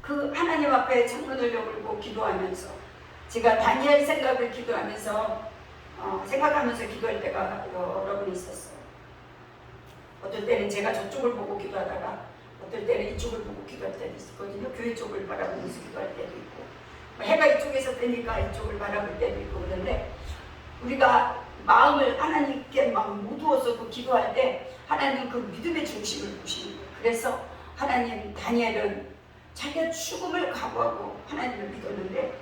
그 하나님 앞에 창문을 열고 기도하면서 제가 다니엘 생각을 기도하면서 생각하면서 기도할 때가 여러 번 있었어요. 어떨 때는 제가 저쪽을 보고 기도하다가 어떨 때는 이쪽을 보고 기도할 때도 있었거든요. 교회 쪽을 바라보면서 기도할 때도 있고 해가 이쪽에서 뜨니까 이쪽을 바라볼 때도 있고 그런데 우리가 마음을 하나님께 막 모두어서 그 기도할 때 하나님은 그 믿음의 중심을 보시는 거예요. 그래서 하나님 다니엘은 자기가 죽음을 각오하고 하나님을 믿었는데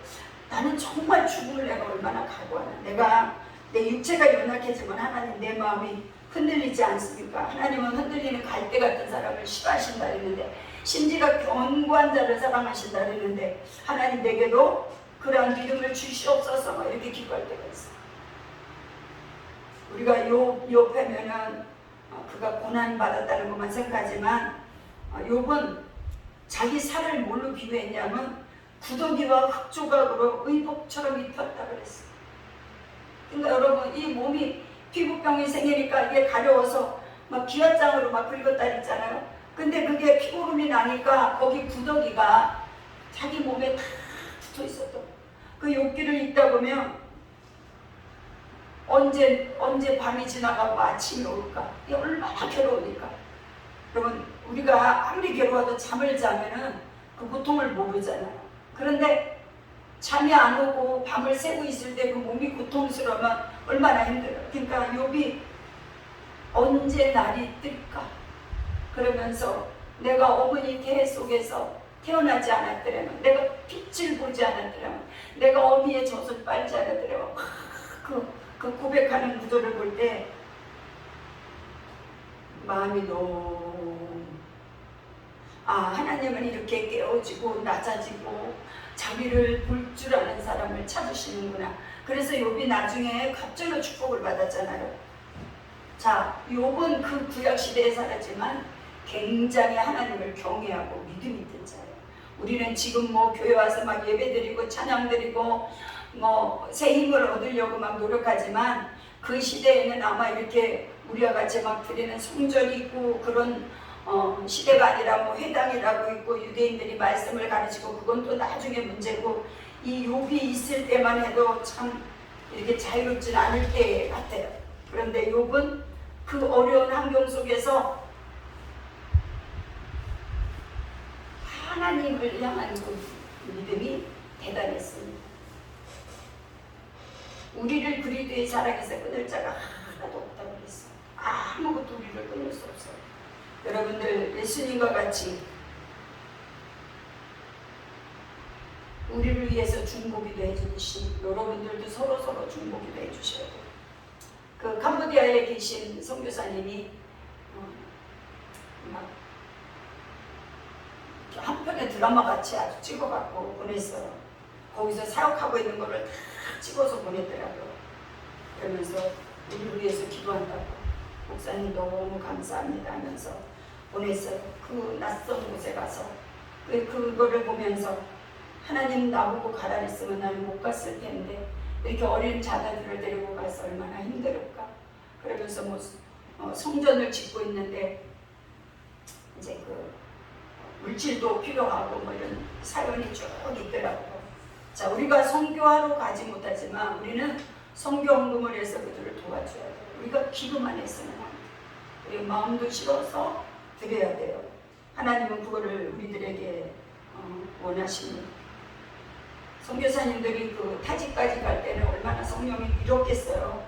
나는 정말 죽음을 내가 얼마나 각오하나. 내가 내 육체가 연약해지만 하나님 내 마음이 흔들리지 않습니까? 하나님은 흔들리는 갈대 같은 사람을 싫어하신다 그랬는데 심지가 견고한 자를 사랑하신다 그랬는데 하나님 내게도 그러한 믿음을 주시옵소서 막 이렇게 기도할 때가 있어요. 우리가 욥하면은 그가 고난받았다는 것만 생각하지만 욥은 자기 살을 뭘로 비유했냐면 구더기와 흙조각으로 의복처럼 입혔다 그랬어요. 그러니까 여러분 이 몸이 피부병이 생기니까 이게 가려워서 막 기와장으로 막 긁었다 했잖아요. 근데 그게 피고름이 나니까 거기 구더기가 자기 몸에 다 붙어 있었던 그 욥기를 읽다 보면 언제 밤이 지나가고 아침이 올까? 이게 얼마나 괴로우니까. 여러분 우리가 아무리 괴로워도 잠을 자면은 그 고통을 모르잖아요. 그런데 잠이 안 오고 밤을 새고 있을 때 그 몸이 고통스러우면 얼마나 힘들어요. 그러니까 욥이 언제 날이 뜰까? 그러면서 내가 어머니 태 속에서 태어나지 않았더라면, 내가 빛을 보지 않았더라면, 내가 어미의 젖을 빨지 않았더라면 그 그 고백하는 구절을 볼 때 마음이 너무 하나님은 이렇게 깨어지고 낮아지고 자기를 볼 줄 아는 사람을 찾으시는구나. 그래서 욥이 나중에 갑절로 축복을 받았잖아요. 자, 욥은 그 구약 시대에 살았지만 굉장히 하나님을 경외하고 믿음이 있던 자예요. 우리는 지금 교회 와서 막 예배드리고 찬양드리고 새 힘을 얻으려고 막 노력하지만 그 시대에는 아마 이렇게 우리와 같이 막 드리는 성전이 있고 그런 시대가 아니라 회당이라고 있고 유대인들이 말씀을 가르치고 그건 또 나중에 문제고, 이 욥이 있을 때만 해도 참 이렇게 자유롭진 않을 때 같아요. 그런데 욥은 그 어려운 환경 속에서 하나님을 향한 그 믿음이 대단했습니다. 우리를 그리스도의 사랑에서 끊을 자가 하나도 없다고 그랬어요. 아무것도 우리를 끊을 수 없어요. 여러분들 예수님과 같이 우리를 위해서 중보기도 해주신 여러분들도 서로 중보기도 해주셔야 돼요. 그 캄보디아에 계신 선교사님이 막 한 편의 드라마 같이 아주 찍어갖고 보냈어요. 거기서 사역하고 있는 거를 다 찍어서 보냈더라고요. 그러면서 우리를 위해서 기도한다고, 목사님 너무 감사합니다 하면서 보냈어요. 그 낯선 곳에 가서 그거를 보면서 하나님 나보고 가라 했으면 나는 못 갔을 텐데 이렇게 어린 자녀들을 데리고 가서 얼마나 힘들을까. 그러면서 성전을 짓고 있는데 이제 물질도 필요하고 이런 사연이 쭉 있더라고요. 자, 우리가 선교하러 가지 못하지만 우리는 선교 헌금을 해서 그들을 도와줘야 돼요. 우리가 기도만 했으면 안 돼요. 우리 마음도 실어서 드려야 돼요. 하나님은 그거를 우리들에게 원하십니다. 선교사님들이 그 타지까지 갈 때는 얼마나 성령이 이롭겠어요.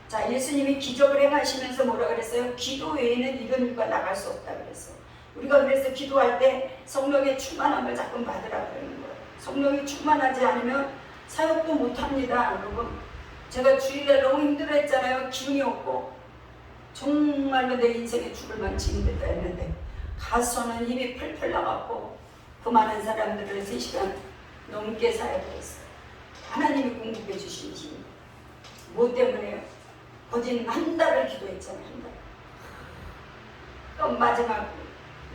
자, 예수님이 기적을 행하시면서 뭐라 그랬어요? 기도 외에는 이런 일과 나갈 수 없다 그랬어요. 우리가 그래서 기도할 때 성령의 충만함을 자꾸 받으라 그러는 거예요. 성령이 충만하지 않으면 사역도 못합니다. 여러분, 제가 주일에 너무 힘들어했잖아요. 기운이 없고 정말로 내 인생에 죽을 만치 힘들다 했는데 가서는 힘이 풀풀 나갔고 그 많은 사람들을 3시간 넘게 사역했어요. 하나님이 공급해 주신 힘. 뭐 때문에요? 거진 한 달을 기도했잖아요. 한 달. 또 마지막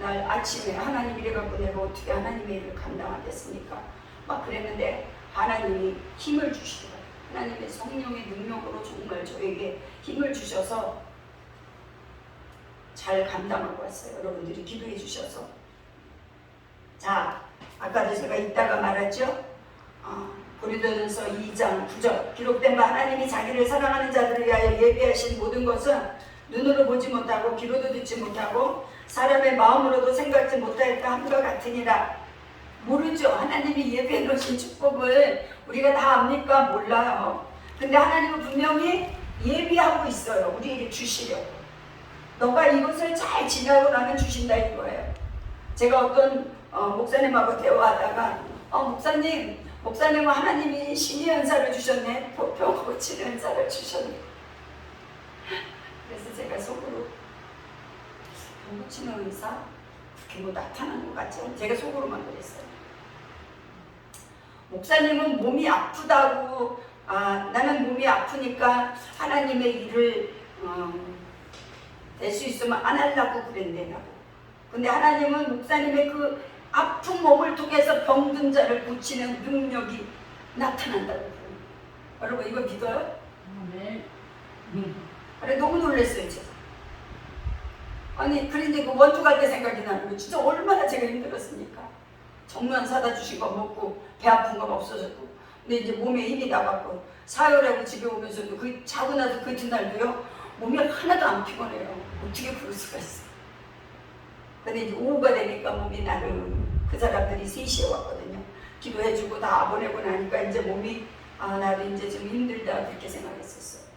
날 아침에 하나님 이래갖고 내가 어떻게 하나님의 일을 감당하겠습니까? 막 그랬는데 하나님이 힘을 주시더라고요. 하나님의 성령의 능력으로 정말 저에게 힘을 주셔서 잘 감당하고 왔어요. 여러분들이 기도해 주셔서. 자, 아까도 제가 이따가 말했죠. 고린도전서 2장 9절 기록된 바 하나님이 자기를 사랑하는 자들을 위하여 예비하신 모든 것은 눈으로 보지 못하고 귀로도 듣지 못하고 사람의 마음으로도 생각지 못하였다 함과 같으니라. 모르죠. 하나님이 예비해 놓으신 축복을 우리가 다 압니까? 몰라요. 근데 하나님은 분명히 예비하고 있어요. 우리에게 주시려고. 너가 이것을 잘 지나고 나면 주신다 이거예요. 제가 어떤 목사님하고 대화하다가 목사님은 하나님이 신의 은사를 주셨네. 병 고치는 은사를 주셨네. 그래서 제가 속으로 병 고치는 은사? 그렇게 나타나는 것 같지 않아요. 제가 속으로만 그랬어요. 목사님은 몸이 아프다고 나는 몸이 아프니까 하나님의 일을 될 수 있으면 안 하려고 그랬네라고. 근데 하나님은 목사님의 그 아픈 몸을 통해서 병든 자를 고치는 능력이 나타난다고. 여러분 이거 믿어요? 네. 그래 너무 놀랐어요 제가. 아니 그런데 그 원주 갈 때 생각이 나는 거예요. 진짜 얼마나 제가 힘들었습니까? 정면 사다 주신 거 먹고 배 아픈 건 없어졌고, 근데 이제 몸에 힘이 나갔고 사흘하고 집에 오면서도 자고 나서 그 이튿날도요 몸이 하나도 안 피곤해요. 어떻게 그럴 수가 있어? 근데 이제 오후가 되니까 몸이 나름, 그 사람들이 3시에 왔거든요. 기도해주고 다 보내고 나니까 이제 몸이 나도 이제 좀 힘들다 그렇게 생각했었어요.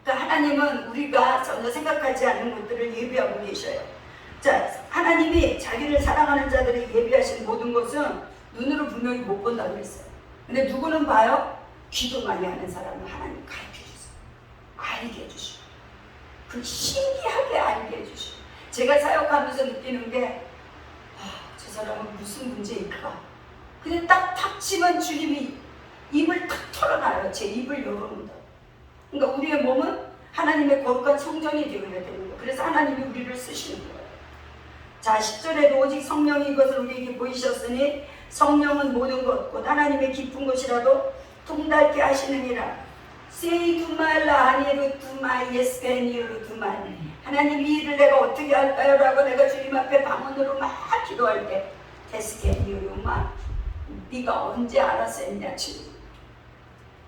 그러니까 하나님은 우리가 전혀 생각하지 않는 것들을 예비하고 계셔요. 자, 하나님이 자기를 사랑하는 자들이 예비하신 모든 것은 눈으로 분명히 못 본다고 그랬어요. 근데 누구는 봐요? 기도 많이 하는 사람은 하나님 가르쳐주세요. 알게 해주시고, 그 신기하게 알게 해주시고. 제가 사역하면서 느끼는 게 저 사람은 무슨 문제일까? 근데 딱 치면 주님이 입을 탁 털어놔요. 제 입을 열어놓는다. 그러니까 우리의 몸은 하나님의 거룩한 성전이 되어야 되는 거예요. 그래서 하나님이 우리를 쓰시는 거예요. 자, 10절에도 오직 성령이 이것을 우리에게 보이셨으니 성령은 모든 것 곧 하나님의 깊은 것이라도 통달케 하시느니라. 세이두말라 하니루두마 예스페니루두마. 하나님 이 일을 내가 어떻게 할까요? 라고 내가 주님 앞에 방언으로 막 기도할 때 데스케니루마, 네가 언제 알아서 했냐 주님.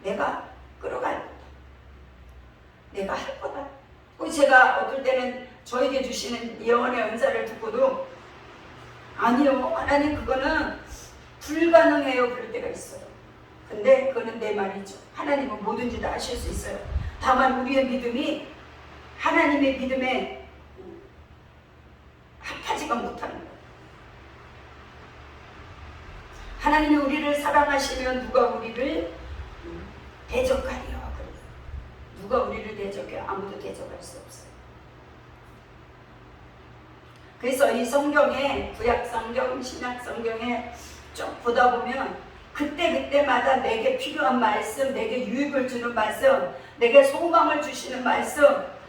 내가 끌어갈 거다. 내가 할 거다. 제가 어떨 때는 저에게 주시는 예언의 은사를 듣고도 아니요 하나님 그거는 불가능해요 그럴 때가 있어요. 근데 그거는 내 말이죠. 하나님은 뭐든지 다 하실 수 있어요. 다만 우리의 믿음이 하나님의 믿음에 합하지가 못하는 거예요. 하나님이 우리를 사랑하시면 누가 우리를 대적하리요. 누가 우리를 대적해요? 아무도 대적할 수 없어요. 그래서 이 성경에 구약 성경, 신약 성경에 쭉 보다 보면 그때마다 내게 필요한 말씀, 내게 유익을 주는 말씀, 내게 소망을 주시는 말씀,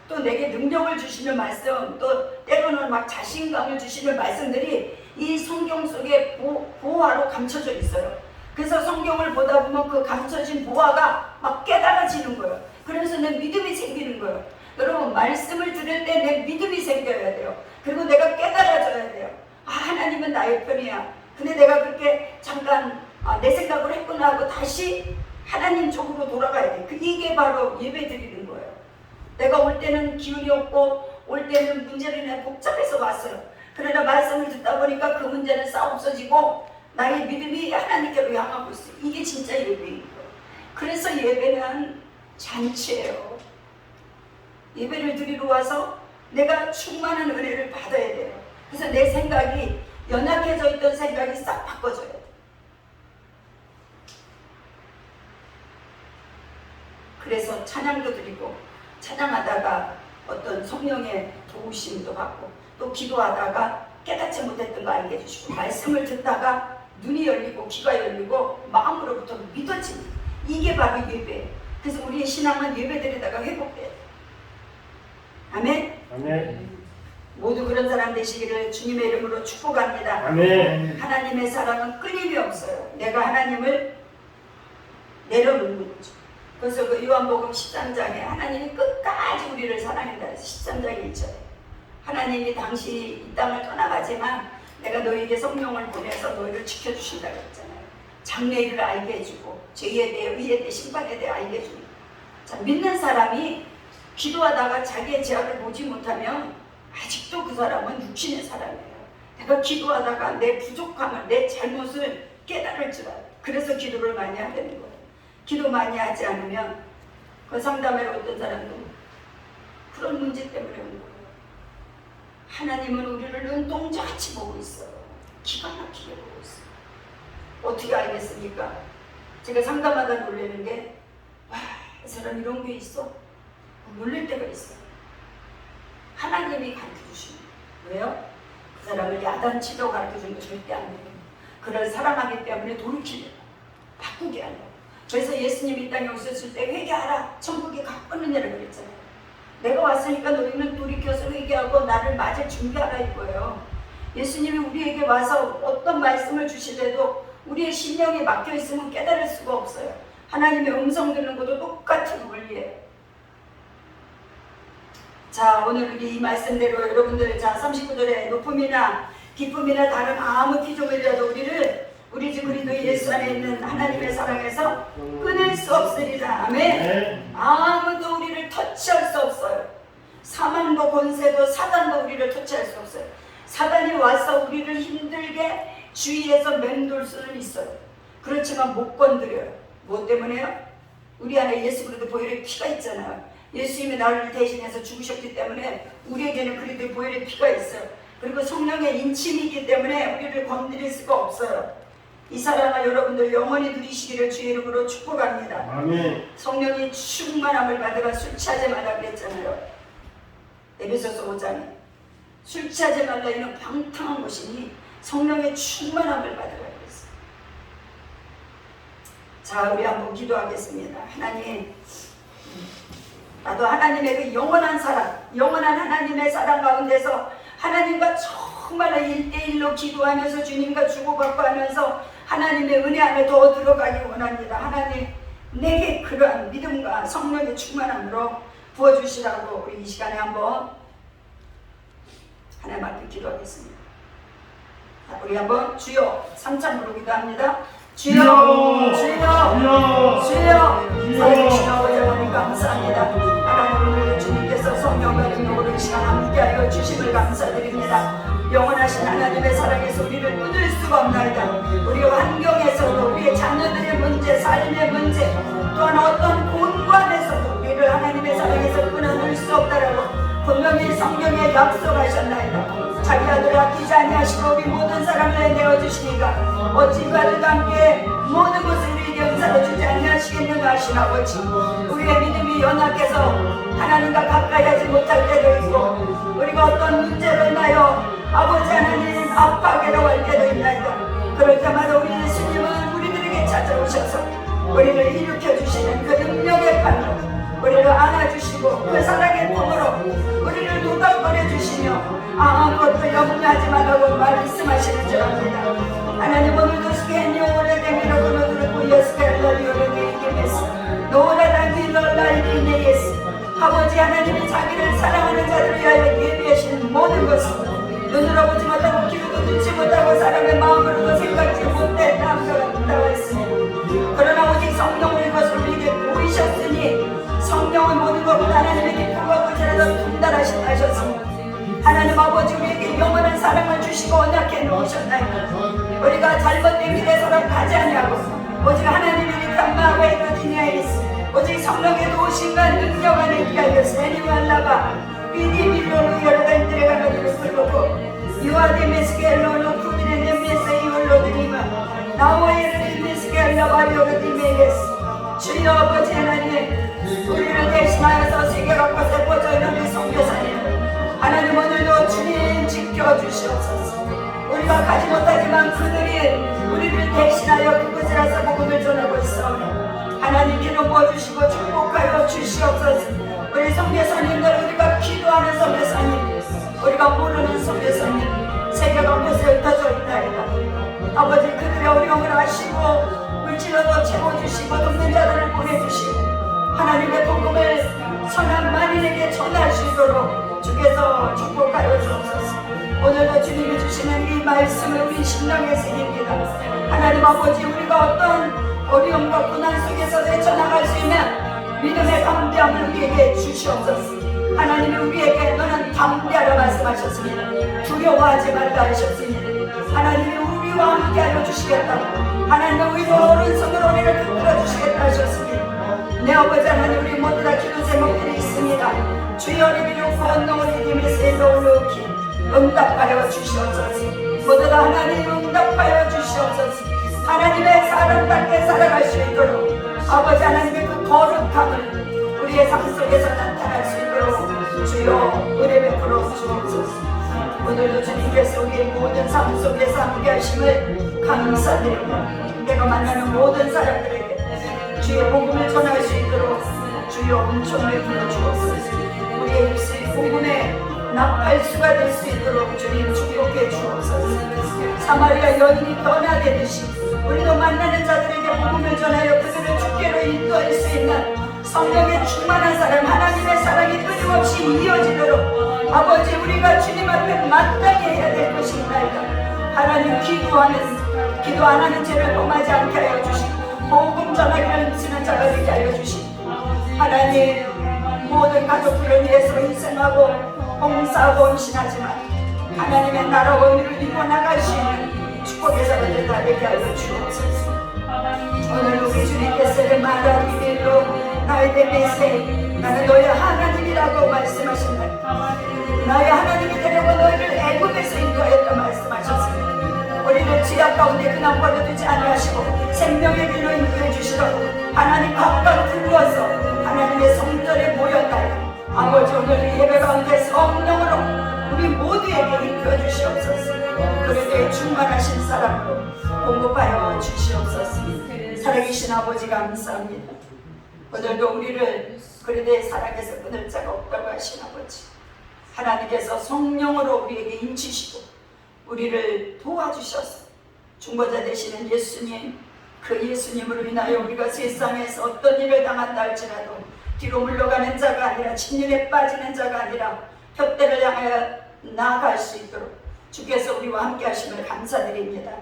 또 내게 능력을 주시는 말씀, 또 때로는 막 자신감을 주시는 말씀들이 이 성경 속에 보화로 감춰져 있어요. 그래서 성경을 보다 보면 그 감춰진 보화가 막 깨달아지는 거예요. 그러면서 내 믿음이 생기는 거예요. 여러분 말씀을 들을 때 내 믿음이 생겨야 돼요. 그리고 내가 깨달아져야 돼요. 하나님은 나의 편이야. 근데 내가 그렇게 잠깐 내 생각을 했구나 하고 다시 하나님 쪽으로 돌아가야 돼. 이게 바로 예배 드리는 거예요. 내가 올 때는 기운이 없고 올 때는 문제를 내가 복잡해서 왔어요. 그러나 말씀을 듣다 보니까 그 문제는 싹 없어지고 나의 믿음이 하나님께로 향하고 있어요. 이게 진짜 예배인 거예요. 그래서 예배는 잔치예요. 예배를 드리러 와서 내가 충만한 은혜를 받아야 돼요. 그래서 내 생각이 연약해져 있던 생각이 싹 바꿔져야 돼요. 그래서 찬양도 드리고 찬양하다가 어떤 성령의 도우심도 받고 또 기도하다가 깨닫지 못했던 거 알게 해주시고 말씀을 듣다가 눈이 열리고 귀가 열리고 마음으로부터 믿어집니다. 이게 바로 예배예요. 그래서 우리의 신앙은 예배드리다가 회복돼요. 아멘. 아멘. 모두 그런 사람 되시기를 주님의 이름으로 축복합니다. 아멘. 하나님의 사랑은 끊임이 없어요. 내가 하나님을 내려놓는 거죠. 그래서 그 요한복음 13장에 하나님이 끝까지 우리를 사랑한다 해서 13장 1절에 하나님이 당신이 이 땅을 떠나가지만 내가 너희에게 성령을 보내서 너희를 지켜주신다고 했잖아요. 장래일을 알게 해주고 죄에 대해 의에 대해 심판에 대해 알게 해주는 거예요. 자, 믿는 사람이 기도하다가 자기의 죄악을 보지 못하면 아직도 그 사람은 육신의 사람이에요. 내가 기도하다가 내 부족함을 내 잘못을 깨달을 줄 알아요. 그래서 기도를 많이 하려는 거예요. 기도 많이 하지 않으면 그 상담회로 어떤 사람도 그런 문제 때문에 온 거예요. 하나님은 우리를 눈동자같이 보고 있어요. 기가 막히게 보고 있어요. 어떻게 알겠습니까? 제가 상담하다 놀라는 게 와, 이 사람 이런 게 있어? 놀랄 때가 있어요. 하나님이 가르쳐주시는 거예요. 왜요? 그 사람을 야단치려고 가르쳐주는 거 절대 안 돼요. 그를 사랑하기 때문에 돌이키려고 바꾸게 하려고. 그래서 예수님이 이 땅에 오셨을 때 회개하라 천국에 가깝느냐고 그랬잖아요. 내가 왔으니까 너희는 돌이켜서 회개하고 나를 맞을 준비하라 이거예요. 예수님이 우리에게 와서 어떤 말씀을 주시더라도 우리의 심령에 막혀있으면 깨달을 수가 없어요. 하나님의 음성 듣는 것도 똑같은 원리예요. 자, 오늘 우리 이 말씀대로 여러분들 자 39절에 높음이나 기쁨이나 다른 아무 피조물이라도 우리를 우리 주 그리스도 예수 안에 있는 하나님의 사랑에서 끊을 수 없으리라. 아멘. 아무도 우리를 터치할 수 없어요. 사망도 권세도 사단도 우리를 터치할 수 없어요. 사단이 와서 우리를 힘들게 주위에서 맴돌 수는 있어요. 그렇지만 못 건드려요. 뭐 때문에요? 우리 안에 예수 그리스도 보혈의 피가 있잖아요. 예수님이 나를 대신해서 죽으셨기 때문에 우리에게는 그리스도의 보혈의 피가 있어요. 그리고 성령의 인침이기 때문에 우리를 건드릴 수가 없어요. 이 사랑을 여러분들 영원히 누리시기를 주의 이름으로 축복합니다. 아멘. 성령이 충만함을 받으라. 술 취하지 말라 그랬잖아요. 에베소서 5장에 술 취하지 말라. 이는 방탕한 것이니 성령의 충만함을 받으라 그랬어요. 자, 우리 한번 기도하겠습니다. 하나님, 나도 하나님의 그 영원한 사랑, 영원한 하나님의 사랑 가운데서 하나님과 정말로 1대1로 기도하면서 주님과 주고받고 하면서 하나님의 은혜 안에 더 들어가기 원합니다. 하나님, 내게 그러한 믿음과 성령의 충만함으로 부어주시라고 우리 이 시간에 한번 하나님 앞에 기도하겠습니다. 자, 우리 한번 주여 3찬으로 기도합니다. 주여, 주여, 주여, 살아계신 아버지 하나님 감사합니다. 하나님, 오늘 주님께서 성령과 능력으로 이 시간 함께하여 주심을 감사드립니다. 영원하신 하나님의 사랑에서 우리를 끊을 수가 없나이다. 우리의 환경에서도, 우리의 자녀들의 문제, 삶의 문제, 또한 어떤 공간에서도 우리를 하나님의 사랑에서 끊어낼 수 없다라고 분명히 성경에 약속하셨나이다. 자기 아들 아끼지 아니하시고 우리 모든 사람을 내어주시니까 어찌 그 아들과 함께 모든 것을 우리에게 은사로 주지 아니하시겠는가 하신 아버지, 우리의 믿음이 연약해서 하나님과 가까이 하지 못할 때도 있고 우리가 어떤 문제로 인하여 아버지 하나님 아파하게로 할 때도 있나이다. 그럴 때마다 우리 예수님은 우리들에게 찾아오셔서 우리를 일으켜주시는 그 능력의 팔로 우리를 안아주시고 그 사랑의 품으로 우리를 도닥거려 주시며 아무것도 염려하지 말라고 말씀하시는 줄 압니다. 하나님, 오늘도 스케니 오래되미라고 너들을 보여스케알라리오르게 이기면서 노라다미널라이리네 예수 아버지 하나님이 자기를 사랑하는 자들을 위하여 예비하시는 모든 것을 눈으로 보지 못하고 귀로도 듣지 못하고 사람의 마음으로도 생각지 못했다 나와 있습니다. 그러나 오직 성령으로 이것을 우리에게 보이셨으니 성령은 모든 것보다 하나님의 기쁨과 고지라도 통달하신다 하셨습니다. 하나님 아버지, 우리에게 영원한 사랑을 주시고 언약해 놓으셨나이다. 우리가 잘못된 길에 서로 가지 아니하고 오직 하나님의 감마와 에도디니아이스 오직 성령의 도우심과 능력 안에 있게 세니왈라바 비디빌로로 여러 단들의 가나들을 불고 유아데메스겔로노 쿠비네데메세 이올로드니마 나오에르데메스겔라바리오르디메예스 주여 아버지 하나님, 우리를 대신하여서 세계가 곳에 뻗어 있는 우리 선교사님 하나님, 오늘도 주님 지켜주시옵소서. 우리가 가지 못하지만 그들이 우리를 대신하여 그곳이라서 복음을 전하고 있사오니 하나님 기름 부어주시고 축복하여 주시옵소서. 우리 선교사님들, 우리가 기도하는 선교사님, 우리가 모르는 선교사님 세계가 곳에 흩어져 있나이다. 아버지, 그들의 어려움을 아시고 물질로도 채워주시고 돕는 자들을 보내주시고 하나님의 복음을 선한 만인에게 전할 수 있도록 주께서 축복하여 주옵소서. 오늘도 주님이 주시는 이 말씀을 우리 심령에 새깁니다. 하나님 아버지, 우리가 어떤 어려움과 고난 속에서 헤쳐나갈 수 있는 믿음의 담대함을 우리에게 주시옵소서. 하나님이 우리에게 너는 담대하라 말씀하셨습니다. 두려워하지 말라 하셨습니다. 하나님이 우리와 함께하여 주시겠다고, 하나님의 위로 오른손으로 우리를 붙들어 주시겠다 하셨습니다. 내 아버지 하나님, 우리 모두 다 기도 제목들이 있습니다. 주여 우리를 구원노을 이름에 세로올르기 응답하여 주시옵소서. 모두 다 하나님 응답하여 주시옵소서. 하나님의 사람답게 살아갈 수 있도록 아버지 하나님의 그 거룩함을 우리의 삶 속에서 나타날 수 있도록 주여 은혜 베풀어 주옵소서. 오늘도 주님께서 우리의 모든 삶 속에서 함께 하심을 감사드립니다. 내가 만나는 모든 사람들에게 주의 복음을 전할 수 있도록 주여 은총을 부어주옵소서. 우리의 입술이 복음의 나팔수가 될 수 있도록 주님 축복해 주옵소서. 사마리아 여인이 변화되듯이 우리도 만나는 자들에게 복음을 전하여 그들을 주께로 인도할 수 있는 성령의 충만한 사람, 하나님의 사랑이 끊임없이 이어지도록 아버지, 우리가 주님 앞에 마땅히 해야 될 것이 있나이다. 하나님, 기도 안 하는 죄를 범하지 않게 하여 주시고 복음 전하기를 쓰는 자가 되게 하여 주시고 하나님, 모든 가족들을 위해서 희생하고 봉사하고 헌신하지만 하나님의 나라 원리를 이루어나갈 수 있는 축복의 자들을 다 되게 하여 주옵소서. 오늘 우리 주님께서 마라비빌로 나의 데메세 나는 너의 하나님이라고 말씀하셨나이다. 나의 하나님이 되려고 너희를 애굽에서 인도하였다 말씀하셨습니다. 우리를 지하 가운데 그냥 버려두지 아니하시고 생명의 길로 인도해 주시도록 하나님 각각 불러서 하나님의 성전에 모였다. 아버지 오늘 예배 가운데 성령으로 우리 모두에게 인도해 주시옵소서. 그릇에 충만하신 사랑으로 공급하여 주시옵소서. 살아계신 아버지 감사합니다. 오늘도 우리를 그릇에 사랑해서 끊을 자가 없다고 하신 아버지, 하나님께서 성령으로 우리에게 인치시고 우리를 도와주셔서 중보자 되시는 예수님, 그 예수님으로 인하여 우리가 세상에서 어떤 일을 당한다 할지라도 뒤로 물러가는 자가 아니라 침륜에 빠지는 자가 아니라 푯대를 향하여 나아갈 수 있도록 주께서 우리와 함께 하심을 감사드립니다.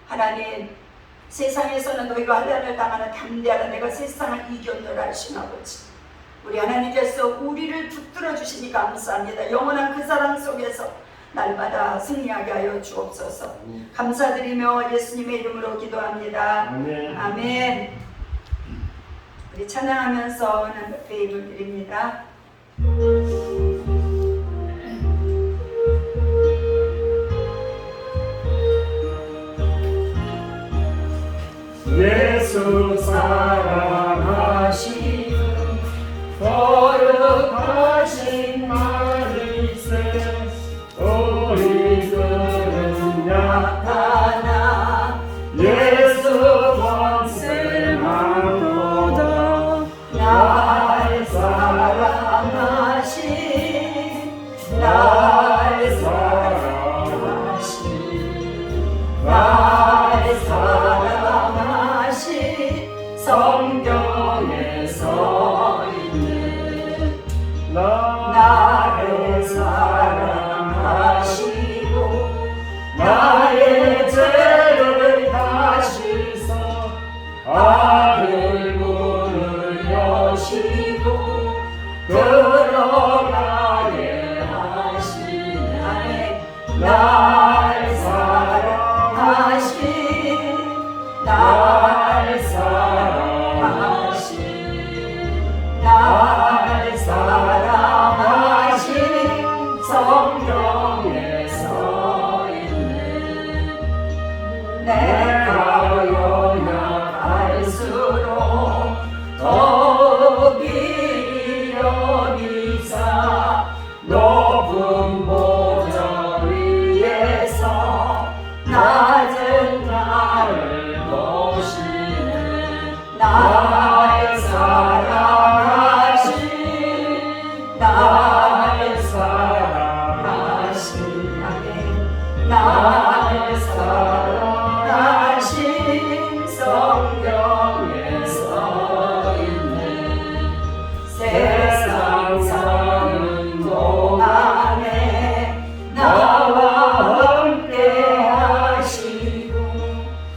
하나님, 세상에서는 너희가 환난을 당하는 담대하라 내가 세상을 이겼노라 하신 아버지, 우리 하나님께서 우리를 붙들어 주시니 감사합니다. 영원한 그 사랑 속에서 날마다 승리하게 하여 주옵소서. 감사드리며 예수님의 이름으로 기도합니다. 아멘. 아멘. 우리 찬양하면서 하나님 앞에 입을 드립니다. 예수 사랑하시는 거룩하신 마리세, 우리들은 약하나 예수 권세 많도다. 날 사랑하신, 날 사랑하신, 날 사랑하신 성경에 서 있는 나를 사랑하시고 나의 죄를 다시서 아들 문을 여시고 들어가게 하시네. 날 사랑하신, 날 사랑하신, 날 사랑하신 성경에 서 있는 내가 연약할수록 더욱이 여기사 높은 보좌 위에서 낮은 나를 보시는 날 사랑하신, 날 사랑하신, 아멘. 날 사랑하신 성경에 서 있는 세상 사는 동안에 나와 함께 하시고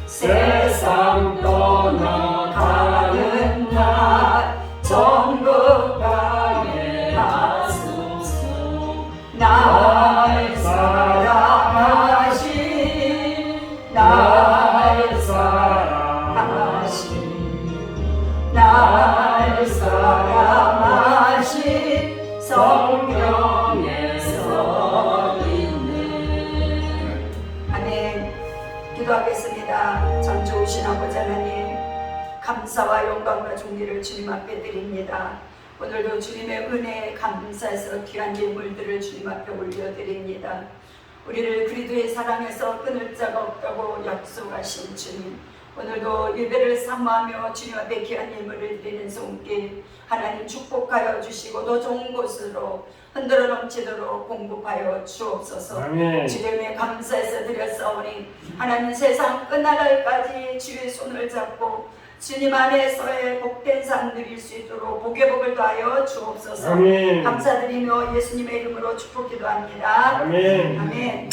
세상 떠나가는 날 천국 가게 하소서. 날 사랑하신, 날 사랑하신, 날 사랑하신 성경에 서 있는. 아멘. 기도하겠습니다. 참 좋으신 아버지 하나님, 감사와 영광과 존귀를 주님 앞에 드립니다. 오늘도 주님의 은혜에 감사해서 귀한 예물들을 주님 앞에 올려드립니다. 우리를 그리스도의 사랑에서 끊을 자가 없다고 약속하신 주님, 오늘도 예배를 사모하며 주님 앞에 귀한 예물을 드리는 손길 하나님 축복하여 주시고 더 좋은 곳으로 흔들어 넘치도록 공급하여 주옵소서. 아멘. 주의 은혜 감사해서 드렸사오니 하나님 세상 끝나날까지 주의 손을 잡고 주님 안에서의 복된 삶 누릴 수 있도록 복의 복을 더하여 주옵소서. 아멘. 감사드리며 예수님의 이름으로 축복 기도합니다. 아멘. 아멘.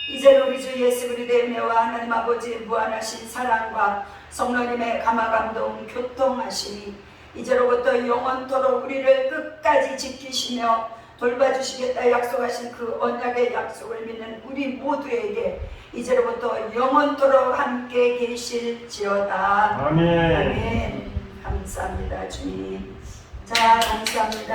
이제는 우리 주 예수 그리스도의 은혜와 하나님 아버지의 무한하신 사랑과 성령님의 감화감동 교통하시니 이제로부터 영원토록 우리를 끝까지 지키시며 돌봐주시겠다 약속하신 그 언약의 약속을 믿는 우리 모두에게 이제로부터 영원토록 함께 계실지어다. 아멘. 아멘. 감사합니다 주님. 자, 감사합니다.